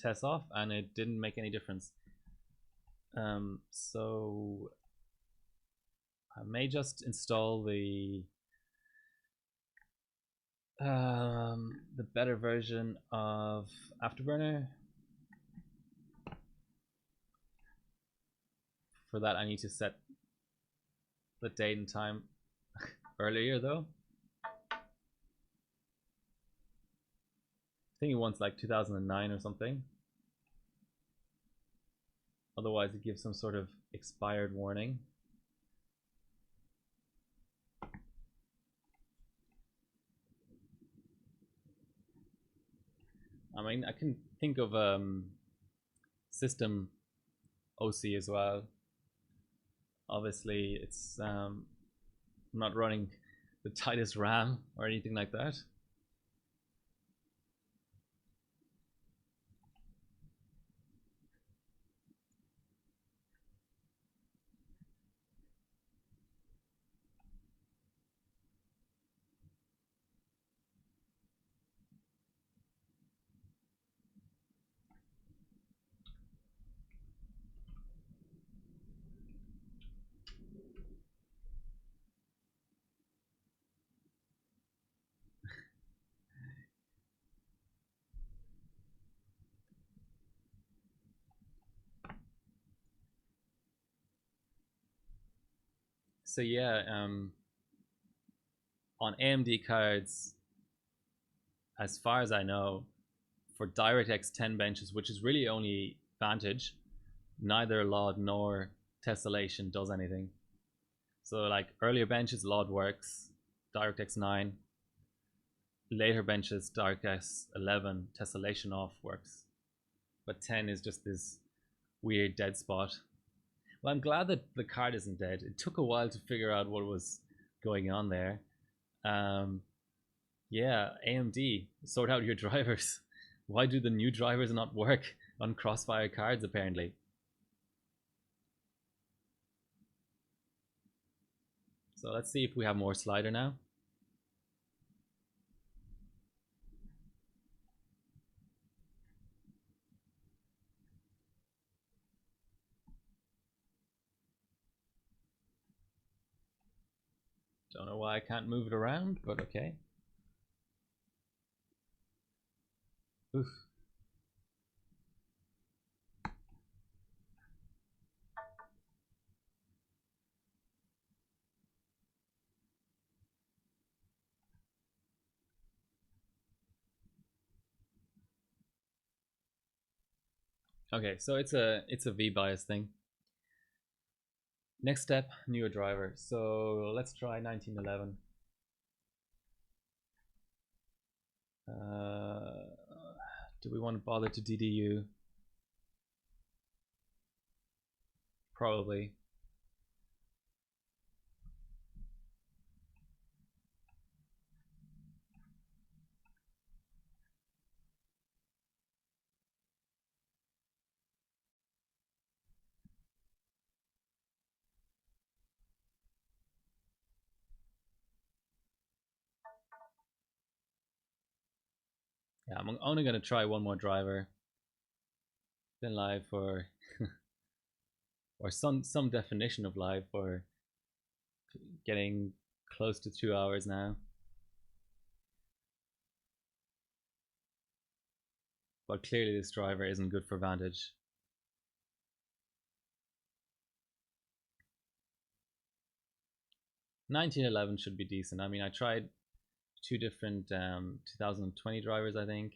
test off, and it didn't make any difference. So I may just install the better version of Afterburner. For that, I need to set the date and time earlier, though. I think it wants like 2009 or something. Otherwise, it gives some sort of expired warning. I mean, I can think of system OC as well. Obviously, it's not running the tightest RAM or anything like that. So yeah, on AMD cards, as far as I know, for DirectX 10 benches, which is really only Vantage, neither LOD nor tessellation does anything. So like earlier benches, LOD works, DirectX 9. Later benches, DirectX 11, tessellation off works. But 10 is just this weird dead spot. Well, I'm glad that the card isn't dead. It took a while to figure out what was going on there. Yeah, AMD, sort out your drivers. Why do the new drivers not work on Crossfire cards, apparently? So let's see if we have more slider now. Don't know why I can't move it around, but okay. Oof. Okay, so it's a V bias thing. Next step, newer driver. So let's try 1911. Do we want to bother to DDU? Probably. Yeah, I'm only going to try one more driver. Been live for, or some definition of live for getting close to 2 hours now. But clearly this driver isn't good for Vantage. $19.11 should be decent. I mean, I tried two different 2020 drivers, I think.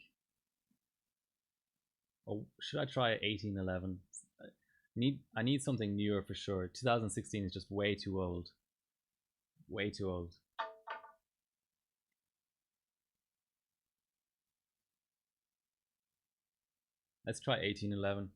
Or should I try 18.11? I need something newer for sure. 2016 is just way too old. Way too old. Let's try 18.11.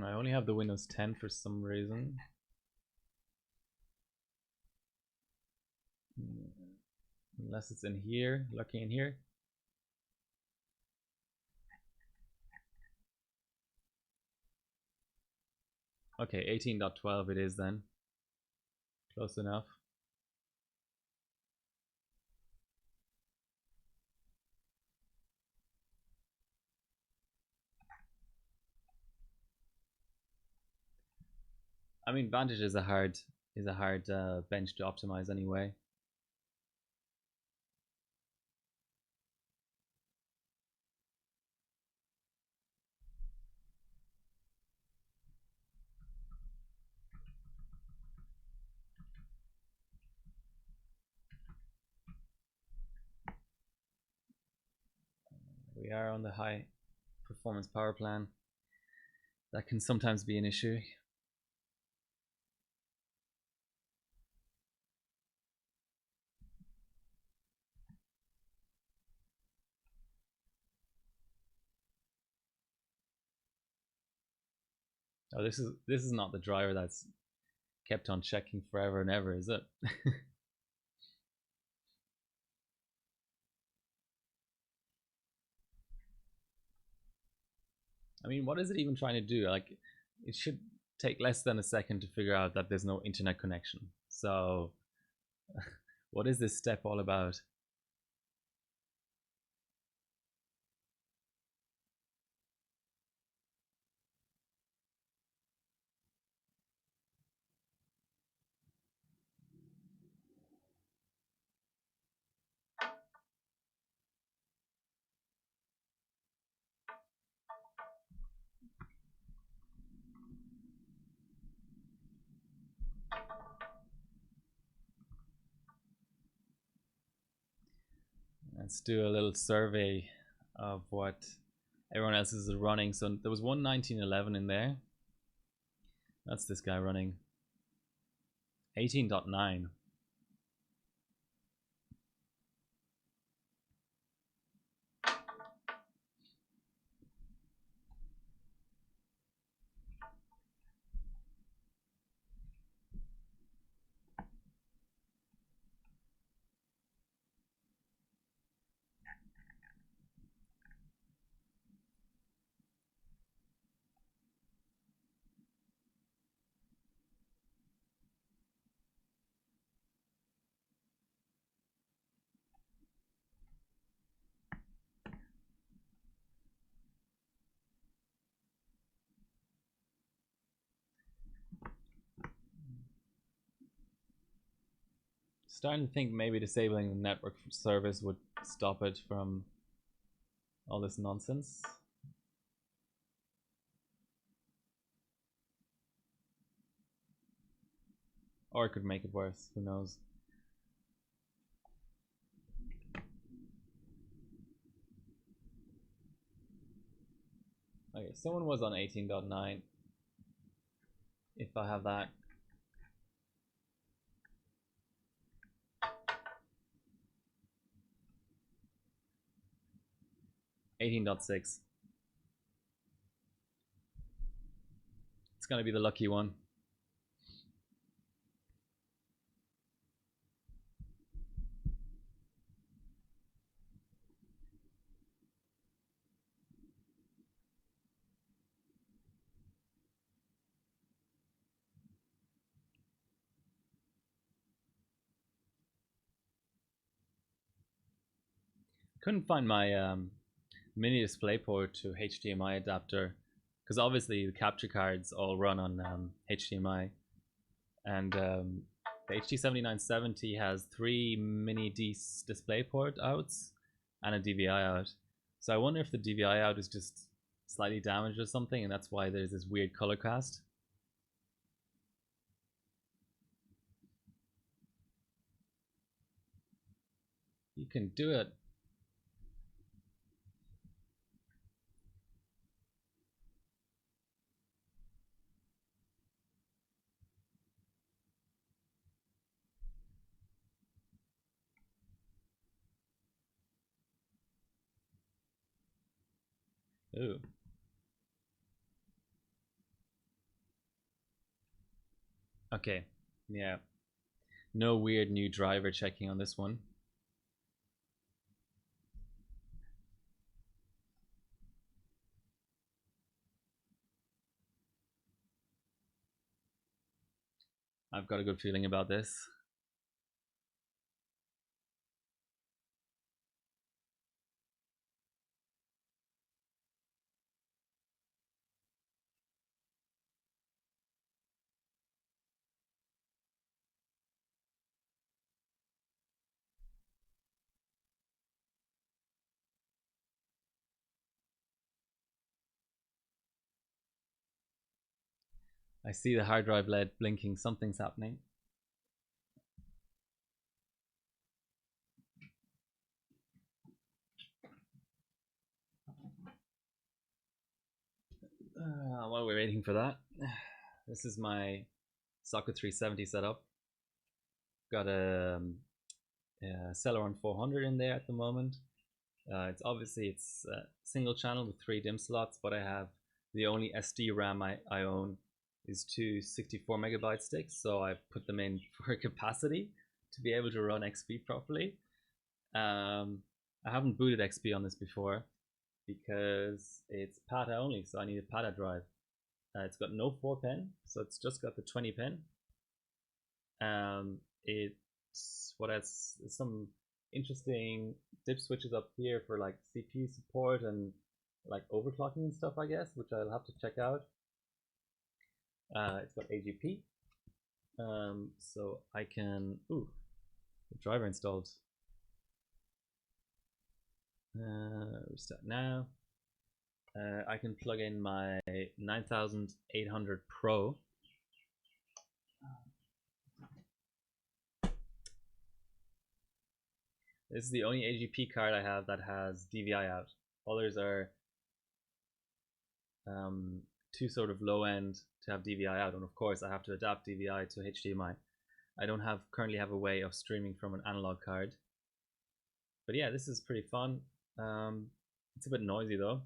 I only have the Windows 10 for some reason. Unless it's in here, looking in here. Okay, 18.12 it is then. Close enough. I mean, Vantage is a hard bench to optimize anyway. We are on the high performance power plan. That can sometimes be an issue. Oh, this is not the driver that's kept on checking forever and ever, is it? I mean, what is it even trying to do? Like, it should take less than a second to figure out that there's no internet connection. So, what is this step all about? Let's do a little survey of what everyone else is running. So there was one 1911 in there. That's this guy running 18.9. Starting to think maybe disabling the network service would stop it from all this nonsense. Or it could make it worse, who knows. Okay, someone was on 18.9. If I have that. $18.6. It's gonna be the lucky one. couldn't find my mini DisplayPort to HDMI adapter, because obviously the capture cards all run on HDMI, and the HD7970 has 3 mini DisplayPort outs and a DVI out. So I wonder if the DVI out is just slightly damaged or something, and that's why there's this weird color cast. You can do it. Ooh. Okay. Yeah. No weird new driver checking on this one. I've got a good feeling about this. I see the hard drive LED blinking. Something's happening. While we're waiting for that, this is my socket 370 setup. Got a Celeron 400 in there at the moment. It's single channel with 3 DIMM slots, but I have the only SD RAM I own is 2 64 megabyte sticks, so I put them in for capacity to be able to run XP properly. I haven't booted XP on this before because it's PATA only, so I need a PATA drive. It's got no 4 pin, so it's just got the 20 pin. It's some interesting dip switches up here for like CPU support and like overclocking and stuff, I guess, which I'll have to check out. It's got AGP, so I can the driver installed. Restart now. I can plug in my 9800 Pro. This is the only AGP card I have that has DVI out. Others are too sort of low end to have DVI out, and of course I have to adapt DVI to HDMI. I don't currently have a way of streaming from an analog card. But yeah, this is pretty fun. It's a bit noisy though.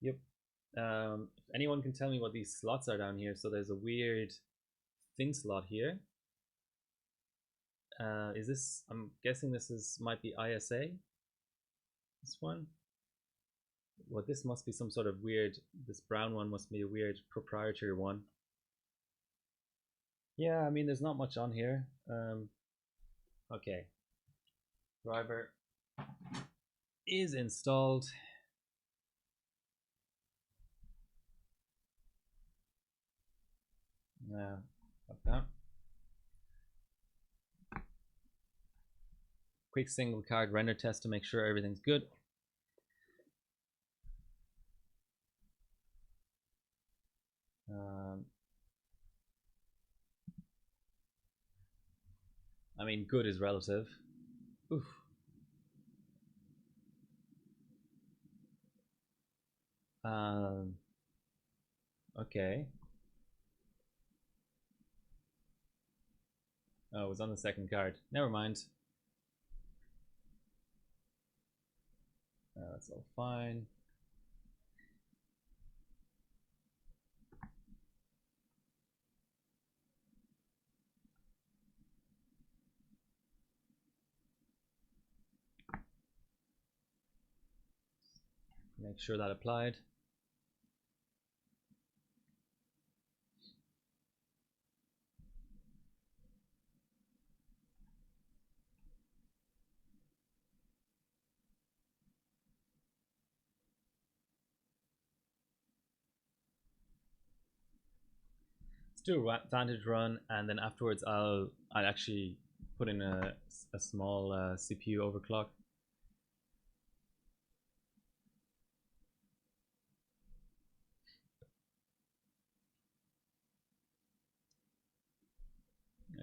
Yep. If anyone can tell me what these slots are down here. So there's a weird thin slot here. Is this, I'm guessing might be ISA, this one. Well, this must be some sort of weird, this brown one must be a weird proprietary one. Yeah, I mean, there's not much on here. Okay, driver is installed. Like that. Quick single card render test to make sure everything's good. I mean, good is relative. Oof. Okay. Oh, it was on the second card. Never mind. That's all fine. Make sure that applied. Let's do a Vantage run, and then afterwards I'll actually put in a small CPU overclock.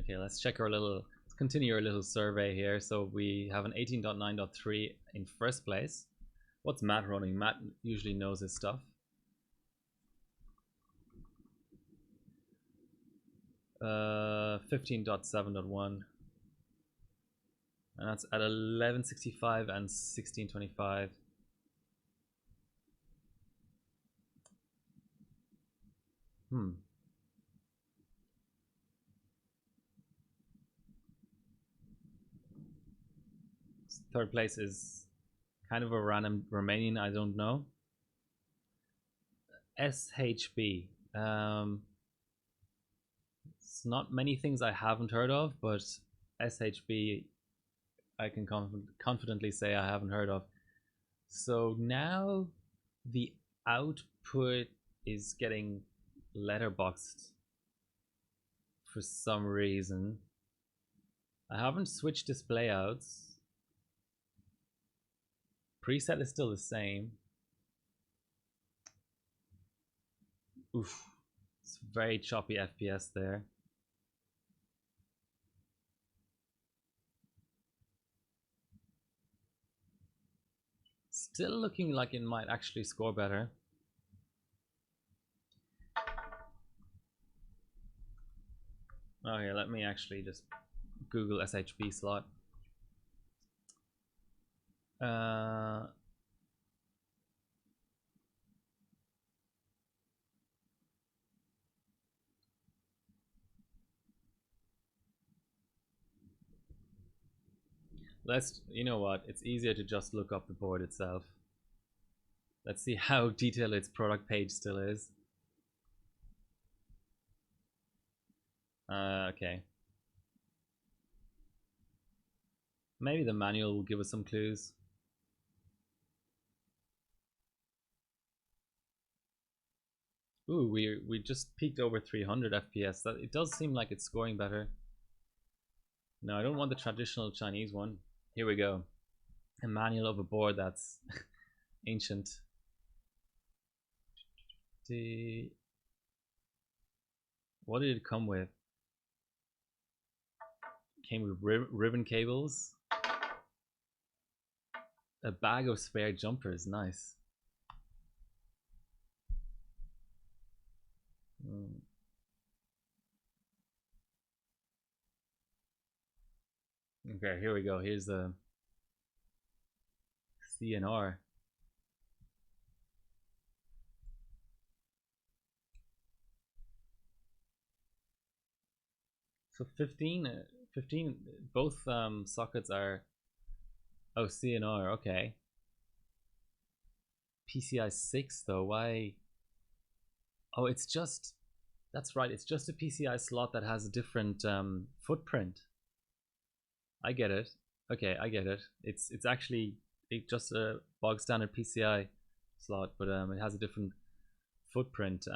Okay, let's check our little, let's continue our little survey here. So we have an 18.9.3 in first place. What's Matt running? Matt usually knows his stuff. 15.7.1, and that's at 1165 and 1625. Third place is kind of a random Romanian, I don't know. SHB. It's not many things I haven't heard of, but SHB I can confidently say I haven't heard of. So now the output is getting letterboxed for some reason. I haven't switched display outs. Preset is still the same. Oof, it's very choppy FPS there. Still looking like it might actually score better. Okay, let me actually just Google SHB slot. Let's, you know what, it's easier to just look up the board itself. Let's see how detailed its product page still is. Okay. Maybe the manual will give us some clues. Ooh, we just peaked over 300 FPS. That it does seem like it's scoring better. No, I don't want the traditional Chinese one. Here we go. A manual of a board that's ancient. What did it come with? Came with ribbon cables, a bag of spare jumpers. Nice. Okay, here we go. Here's the CNR. So 15, both sockets are, oh, CNR, okay. PCI 6 though, why? Oh, it's just, that's right, it's just a PCI slot that has a different footprint. I get it. Okay, I get it. It's actually just a bog standard PCI slot, but it has a different footprint.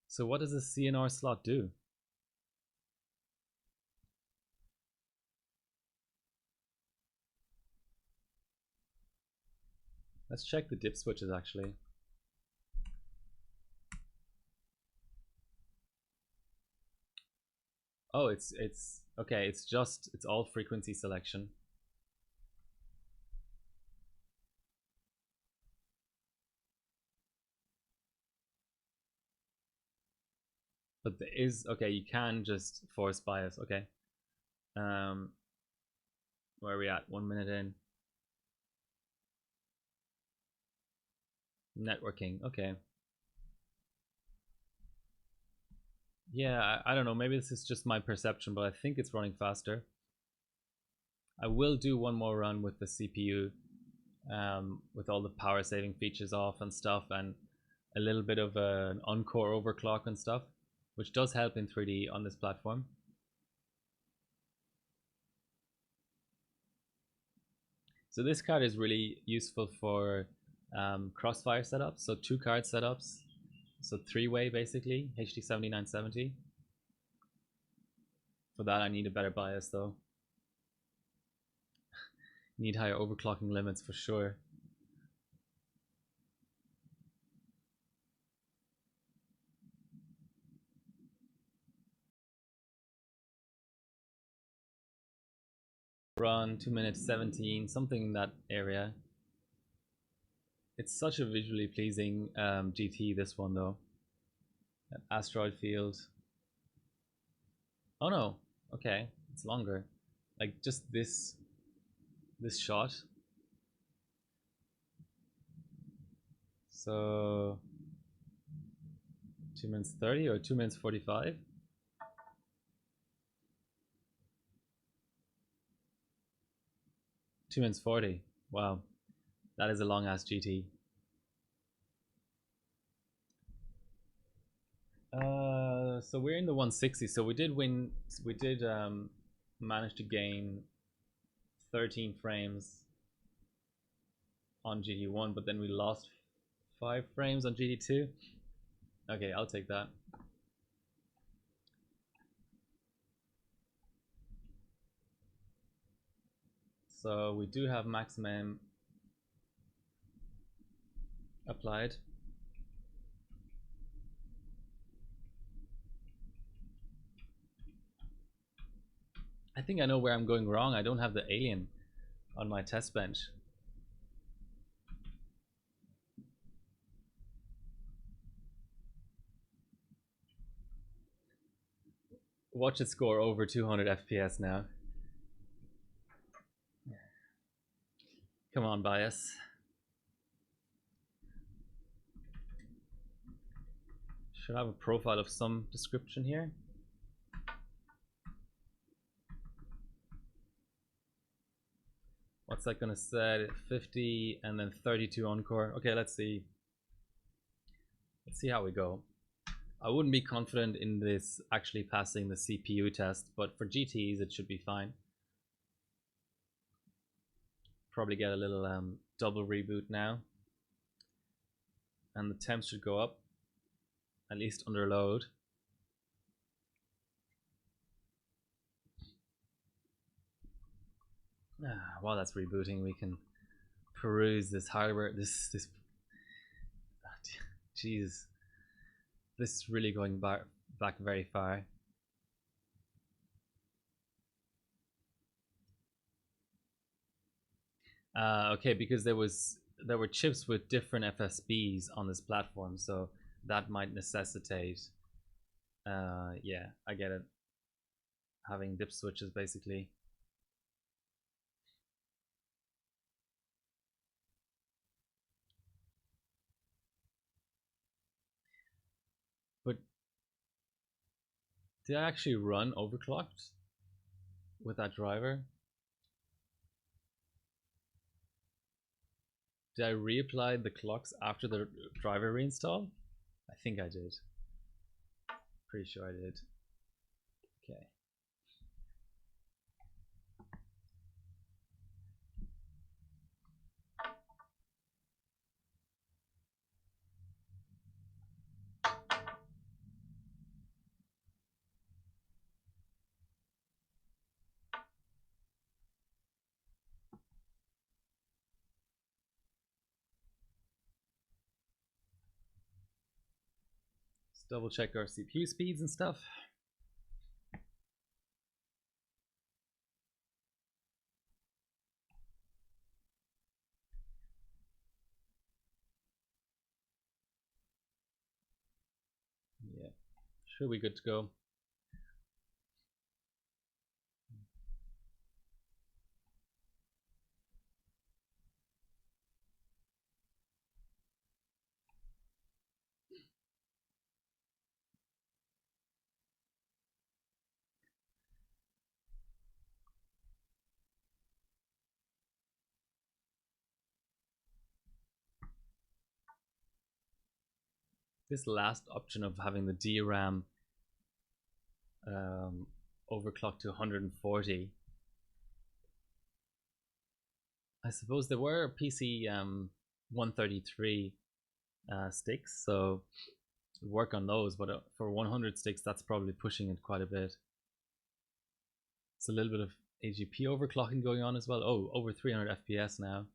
So what does a CNR slot do? Let's check the dip switches actually. Oh, it's okay, it's all frequency selection. But there is, okay, you can just force bias, okay. Where are we at? 1 minute in. Networking, okay. Yeah, I don't know, maybe this is just my perception, but I think it's running faster. I will do one more run with the CPU, with all the power saving features off and stuff, and a little bit of an encore overclock and stuff, which does help in 3D on this platform. So this card is really useful for crossfire setups, so 2 card setups. So 3-way basically, HD 7970. For that I need a better bias though. Need higher overclocking limits for sure. Run 2 minutes 17, something in that area. It's such a visually pleasing GT, this one though. That asteroid field. Oh no, okay, it's longer. Like just this shot. So 2 minutes 30 or 2 minutes 45? Two minutes 40. Wow, that is a long ass GT. So we're in the 160. So we did win. We did manage to gain 13 frames on GT1, but then we lost 5 frames on GT2. Okay, I'll take that. So we do have maximum applied. I think I know where I'm going wrong. I don't have the alien on my test bench. Watch it score over 200 FPS now. Come on, bias. Should have a profile of some description here. What's that gonna say? 50 and then 32 encore. Okay, let's see. Let's see how we go. I wouldn't be confident in this actually passing the CPU test, but for GTs it should be fine. Probably get a little double reboot now. And the temps should go up, at least under load. While that's rebooting, we can peruse this hardware. This jeez, this is really going back very far. Okay, because there were chips with different FSBs on this platform, so that might necessitate. Yeah, I get it. Having dip switches basically. But did I actually run overclocked with that driver? Did I reapply the clocks after the driver reinstall? I think I did. Pretty sure I did. Okay. Let's double check our CPU speeds and stuff. Yeah, should be good to go. This last option of having the DRAM overclocked to 140. I suppose there were PC 133 sticks, so work on those, but for 100 sticks, that's probably pushing it quite a bit. It's a little bit of AGP overclocking going on as well. Oh, over 300 FPS now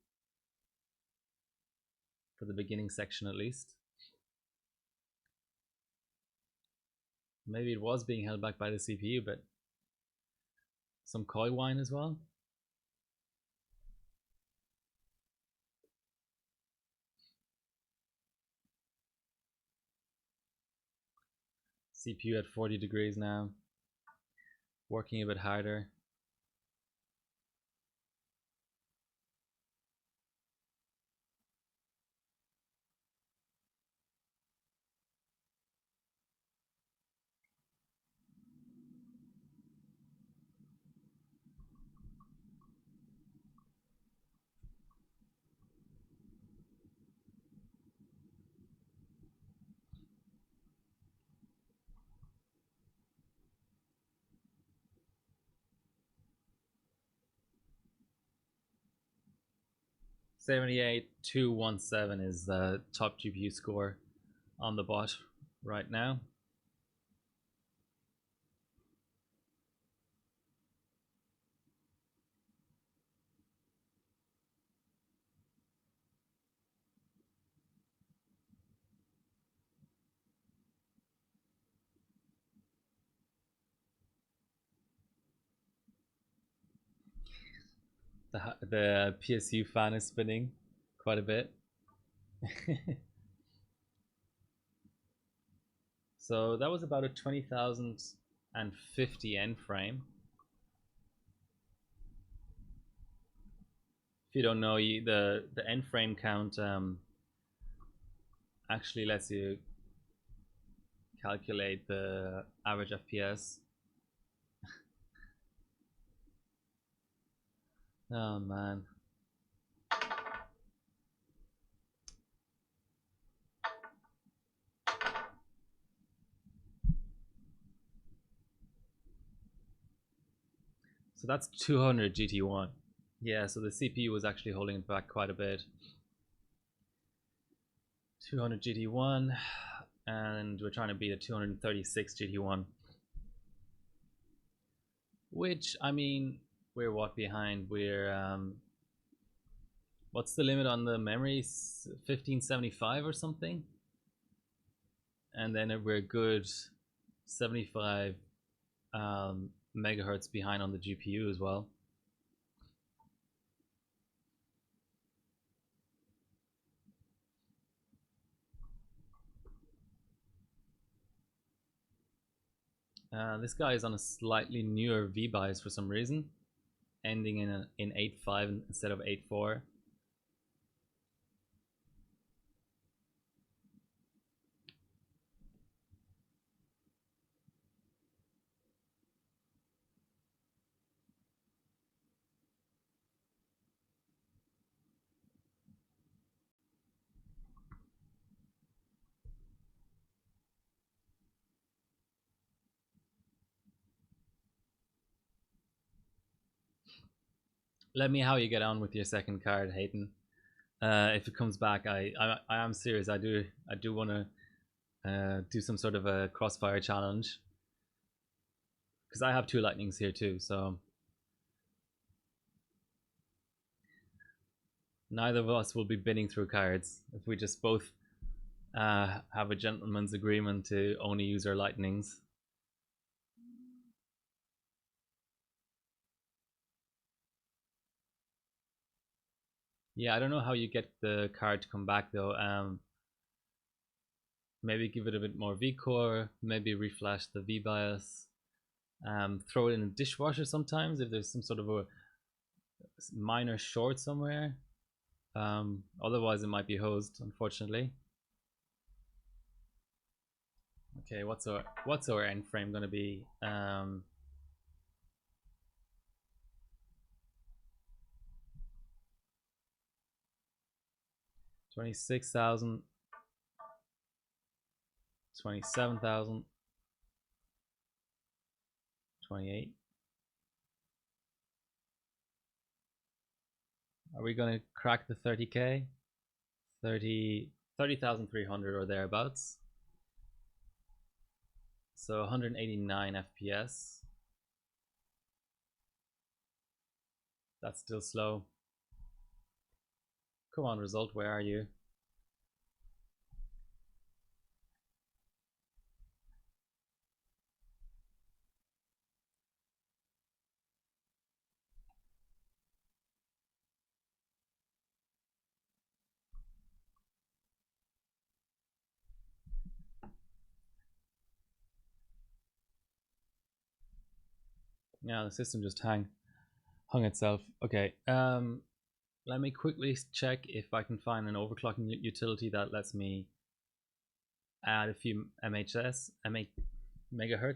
for the beginning section at least. Maybe it was being held back by the CPU, but some coy wine as well. CPU at 40 degrees now, working a bit harder. $78,217 is the top GPU score on the bot right now. The PSU fan is spinning quite a bit. So that was about a 20,050 N frame. If you don't know, the N frame count actually lets you calculate the average FPS. Oh man. So that's 200 GT1. Yeah, so the CPU was actually holding it back quite a bit. 200 GT1, and we're trying to beat a 236 GT1. Which, I mean, we're what behind? We're what's the limit on the memory? 1575 or something? And then we're a good 75 megahertz behind on the GPU as well. This guy is on a slightly newer V-BIOS for some reason, ending in 8.5 instead of 8.4. Let me how you get on with your second card, Hayden. If it comes back, I am serious. I do want to do some sort of a crossfire challenge because I have two lightnings here too. So neither of us will be bidding through cards if we just both have a gentleman's agreement to only use our lightnings. Yeah, I don't know how you get the card to come back though. Maybe give it a bit more V-core, maybe reflash the V-BIOS, throw it in a dishwasher sometimes if there's some sort of a minor short somewhere. Otherwise it might be hosed, unfortunately. Okay, what's our end frame gonna be? 26,000, 27,000, 28. Are we gonna crack the 30k? 30,300 or thereabouts. So 189 FPS. That's still slow. Come on, result, where are you? Yeah, the system just hung itself. Okay, let me quickly check if I can find an overclocking utility that lets me add a few megahertz,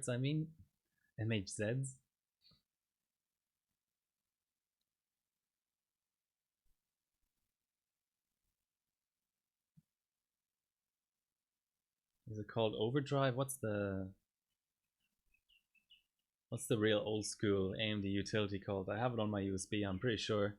I mean, MHZs. Is it called overdrive? What's the real old school AMD utility called? I have it on my USB, I'm pretty sure.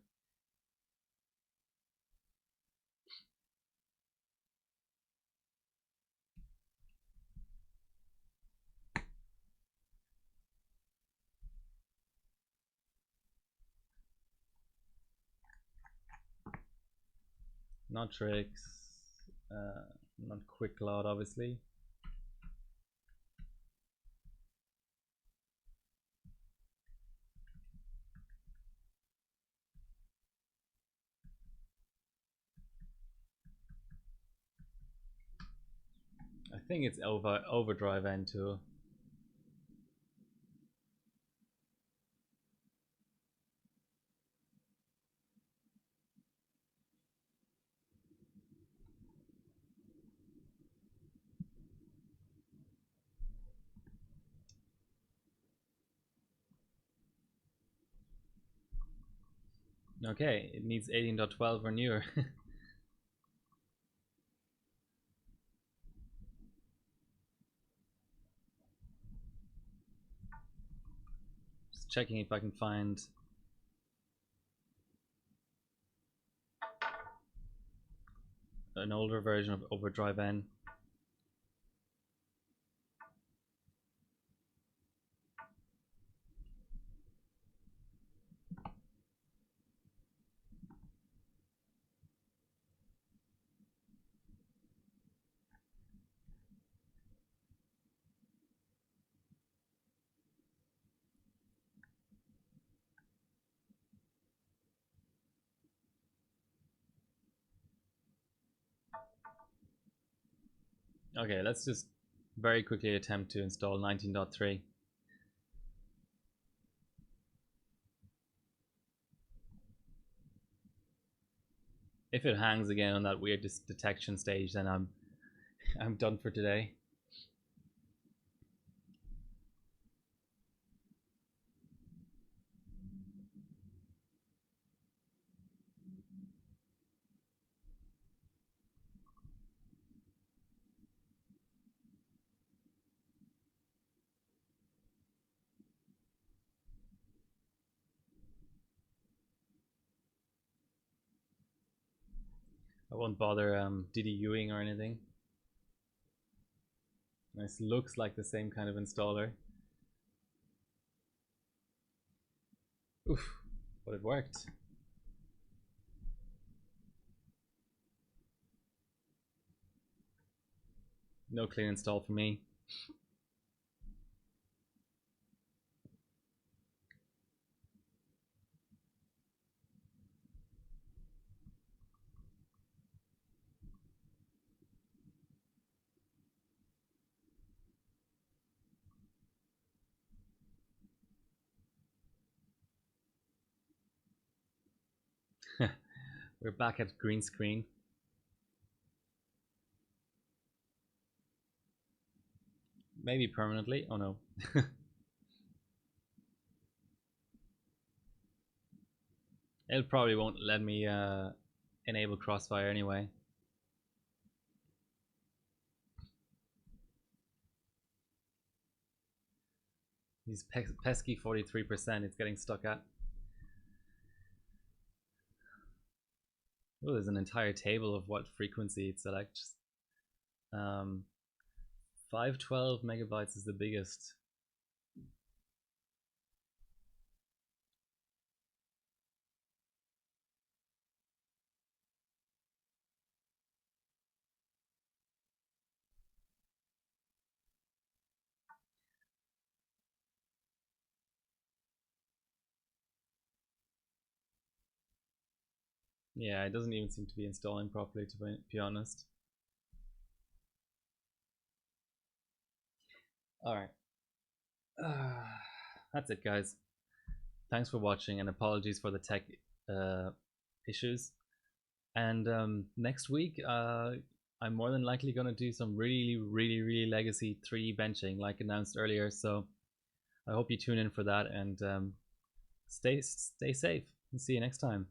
Not tricks, not quick load, obviously. I think it's overdrive N tool. Okay, it needs 18.12 or newer. Just checking if I can find an older version of overdrive N. Okay, let's just very quickly attempt to install 19.3. If it hangs again on that weird detection stage, then I'm done for today. I won't bother DDUing or anything. This looks like the same kind of installer. Oof, but it worked. No clean install for me. We're back at green screen. Maybe permanently. Oh no. It probably won't let me enable crossfire anyway. These pesky 43% it's getting stuck at. Oh, there's an entire table of what frequency it selects. 5 512 megabytes is the biggest. Yeah, it doesn't even seem to be installing properly, to be honest. Alright. That's it, guys. Thanks for watching, and apologies for the tech issues. And next week, I'm more than likely going to do some really legacy 3 benching, like announced earlier. So I hope you tune in for that, and stay safe, and see you next time.